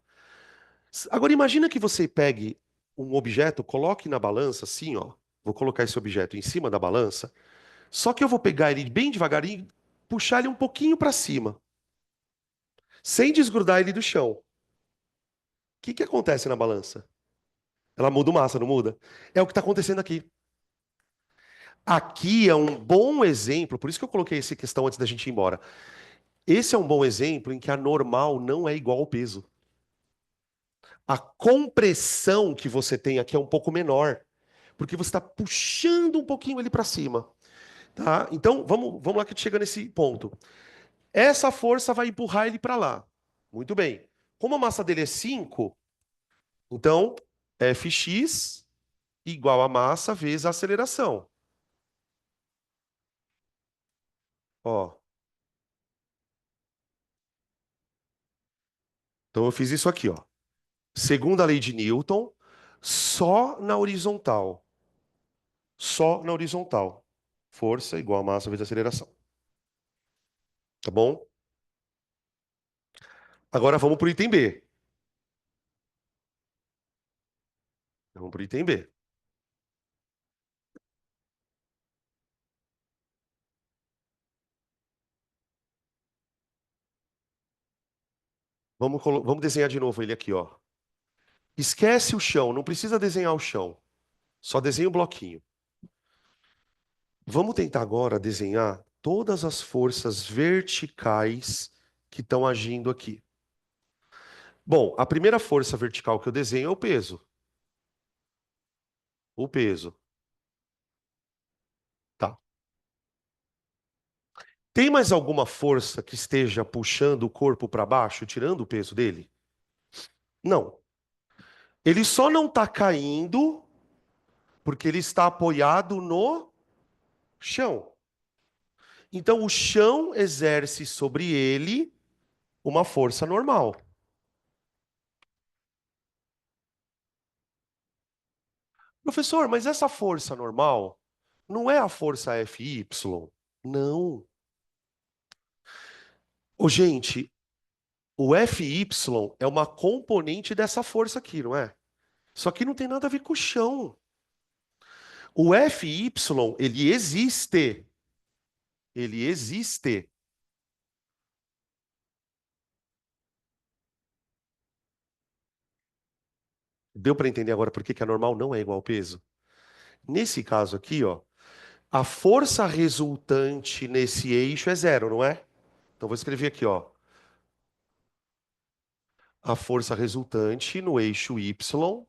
Agora imagina que você pegue um objeto, coloque na balança, assim, ó. Vou colocar esse objeto em cima da balança. Só que eu vou pegar ele bem devagarinho, puxar ele um pouquinho para cima, sem desgrudar ele do chão. O que que acontece na balança? Ela muda o massa, não muda? É o que está acontecendo aqui. Aqui é um bom exemplo, por isso que eu coloquei essa questão antes da gente ir embora. Esse é um bom exemplo em que a normal não é igual ao peso. A compressão que você tem aqui é um pouco menor, porque você está puxando um pouquinho ele para cima, tá? Então, vamos lá que chega nesse ponto. Essa força vai empurrar ele para lá. Muito bem. Como a massa dele é 5, então Fx igual a massa vezes a aceleração. Ó, então eu fiz isso aqui, ó. Segunda lei de Newton, só na horizontal. Só na horizontal. Força igual a massa vezes a aceleração. Tá bom? Agora vamos para o item B. Vamos para o item B. Vamos desenhar de novo ele aqui, ó. Esquece o chão, não precisa desenhar o chão. Só desenha o bloquinho. Vamos tentar agora desenhar todas as forças verticais que estão agindo aqui. Bom, a primeira força vertical que eu desenho é o peso. O peso. Tá. Tem mais alguma força que esteja puxando o corpo para baixo, tirando o peso dele? Não. Ele só não está caindo porque ele está apoiado no chão. Então, o chão exerce sobre ele uma força normal. Professor, mas essa força normal não é a força Fy? Não. Ô, gente, o Fy é uma componente dessa força aqui, não é? Só que não tem nada a ver com o chão. O Fy, ele existe. Ele existe. Deu para entender agora por que que a normal não é igual ao peso? Nesse caso aqui, ó, a força resultante nesse eixo é zero, não é? Então vou escrever aqui, ó. A força resultante no eixo Y,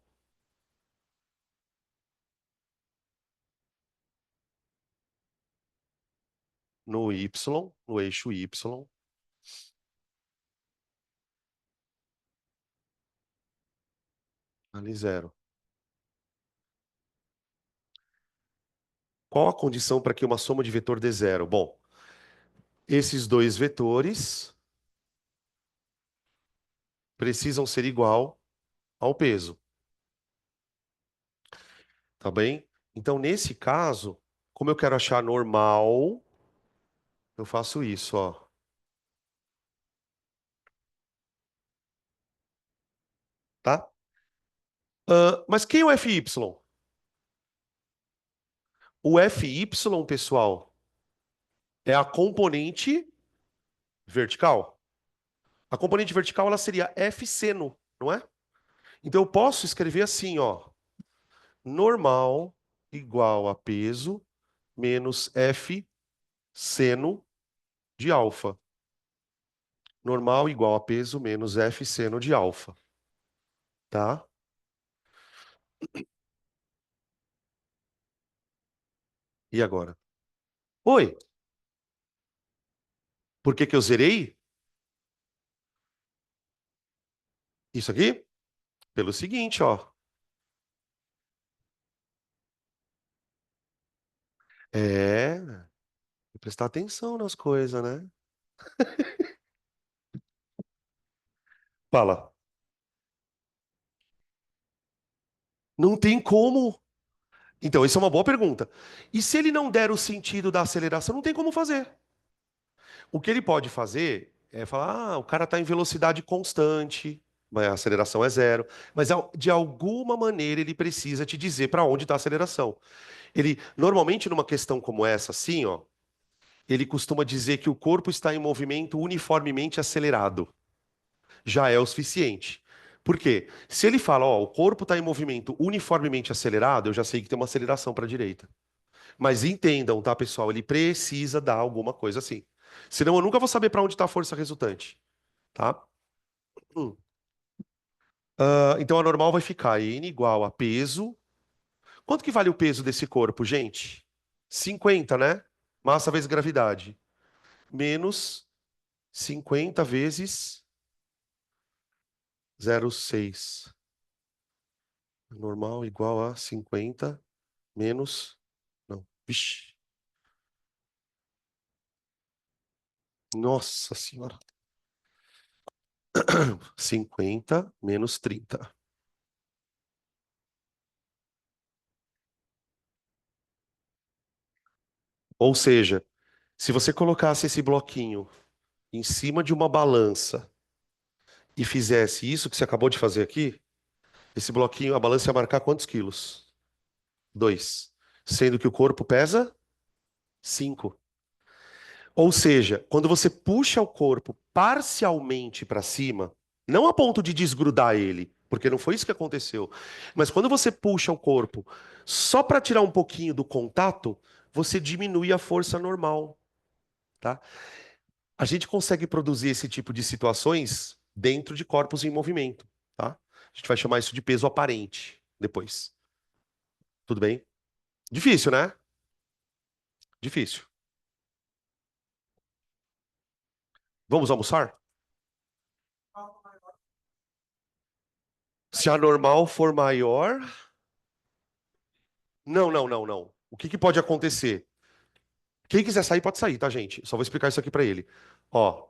no Y, no eixo Y, ali zero. Qual a condição para que uma soma de vetor dê zero? Bom, esses dois vetores precisam ser igual ao peso, tá bem? Então, nesse caso, como eu quero achar normal, eu faço isso, ó. Tá? Mas quem é o Fy? O Fy, pessoal, é a componente vertical. A componente vertical ela seria F seno, não é? Então eu posso escrever assim, ó, normal igual a peso menos F seno de alfa. Normal igual a peso menos F seno de alfa, tá? E agora? Oi, por que que eu zerei? Isso aqui? Pelo seguinte, ó. É, prestar atenção nas coisas, né? Fala. Não tem como. Então, essa é uma boa pergunta. E se ele não der o sentido da aceleração, não tem como fazer. O que ele pode fazer é falar: ah, o cara está em velocidade constante, mas a aceleração é zero. Mas de alguma maneira ele precisa te dizer para onde está a aceleração. Ele, normalmente, numa questão como essa, assim, ó, ele costuma dizer que o corpo está em movimento uniformemente acelerado. Já é o suficiente. Por quê? Se ele fala, ó, o corpo está em movimento uniformemente acelerado, eu já sei que tem uma aceleração para a direita. Mas entendam, tá, pessoal? Ele precisa dar alguma coisa assim. Senão eu nunca vou saber para onde está a força resultante, tá? Hum. Então a normal vai ficar N igual a peso. Quanto que vale o peso desse corpo, gente? 50, né? Massa vezes gravidade. Menos 50 vezes 0,6. Normal igual a 50 menos. Não. Vixe. Nossa Senhora. 50 menos 30. Ou seja, se você colocasse esse bloquinho em cima de uma balança e fizesse isso que você acabou de fazer aqui, esse bloquinho, a balança ia marcar quantos quilos? 2. Sendo que o corpo pesa 5. Ou seja, quando você puxa o corpo parcialmente para cima, Não a ponto de desgrudar ele, porque não foi isso que aconteceu. Mas quando você puxa o corpo só para tirar um pouquinho do contato, você diminui a força normal, tá? A gente consegue produzir esse tipo de situações dentro de corpos em movimento, tá? A gente vai chamar isso de peso aparente depois. Tudo bem? Difícil, né? Difícil. Vamos almoçar? Se a normal for maior. Não, não, não, não. O que que pode acontecer? Quem quiser sair, pode sair, tá, gente? Só vou explicar isso aqui pra ele. Ó,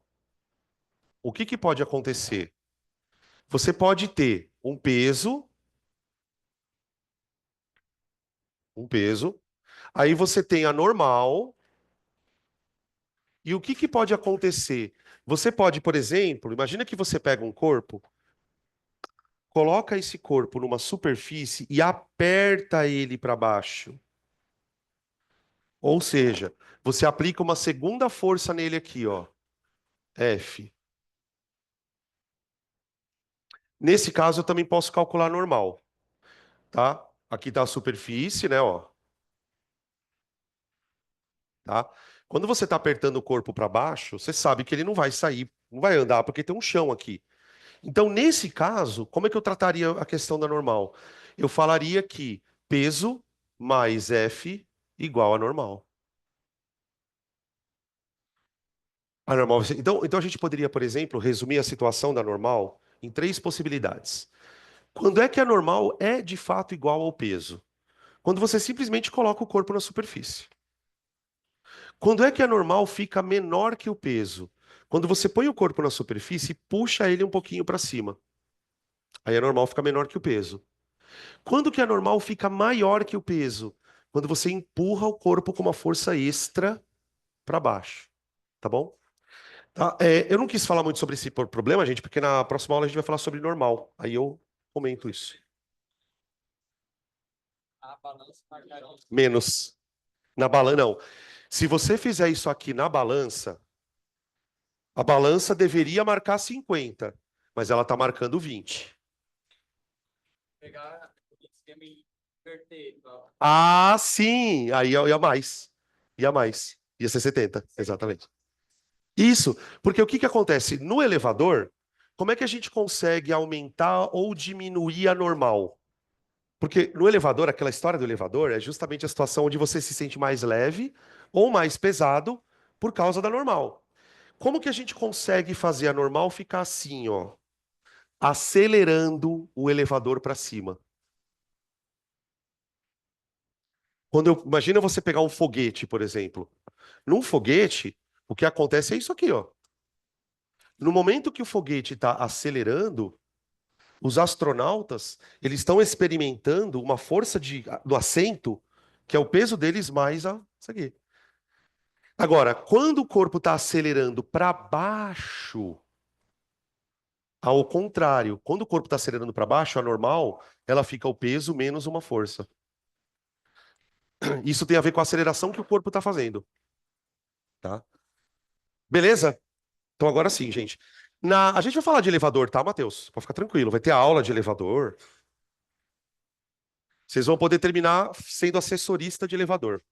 o que que pode acontecer? Você pode ter um peso, aí você tem a normal, e o que que pode acontecer? Você pode, por exemplo, imagina que você pega um corpo, coloca esse corpo numa superfície e aperta ele para baixo. Ou seja, você aplica uma segunda força nele aqui, ó, F. Nesse caso, eu também posso calcular normal, tá? Aqui tá a superfície, né, ó, tá? Quando você está apertando o corpo para baixo, você sabe que ele não vai sair, não vai andar, porque tem um chão aqui. Então, nesse caso, como é que eu trataria a questão da normal? Eu falaria que peso mais F igual a normal. A normal então a gente poderia, por exemplo, resumir a situação da normal em três possibilidades. Quando é que a normal é de fato igual ao peso? Quando você simplesmente coloca o corpo na superfície. Quando é que a normal fica menor que o peso? Quando você põe o corpo na superfície e puxa ele um pouquinho para cima. Aí a normal fica menor que o peso. Quando que a normal fica maior que o peso? Quando você empurra o corpo com uma força extra para baixo. Tá bom? Tá, eu não quis falar muito sobre esse problema, gente, porque na próxima aula a gente vai falar sobre normal. Aí eu comento isso. A balança marcaria. Menos. Na balança, não. Se você fizer isso aqui na balança, a balança deveria marcar 50, mas ela está marcando 20. Pegar o esquema e inverter. Igual. Ah, sim! Aí ia mais. Ia mais. Ia ser 70, exatamente. Isso, porque o que que acontece? No elevador, como é que a gente consegue aumentar ou diminuir a normal? Porque no elevador, aquela história do elevador é justamente a situação onde você se sente mais leve ou mais pesado por causa da normal. Como que a gente consegue fazer a normal ficar assim, ó, acelerando o elevador para cima? Imagina você pegar um foguete, por exemplo. Num foguete, o que acontece é isso aqui, ó. No momento que o foguete está acelerando, os astronautas, eles estão experimentando uma força do assento, que é o peso deles mais isso aqui. Agora, quando o corpo está acelerando para baixo, ao contrário, quando o corpo está acelerando para baixo, a normal, ela fica o peso menos uma força. Isso tem a ver com a aceleração que o corpo está fazendo, tá? Beleza? Então agora sim, gente. A gente vai falar de elevador, tá, Matheus? Pode ficar tranquilo, vai ter aula de elevador. Vocês vão poder terminar sendo assessorista de elevador.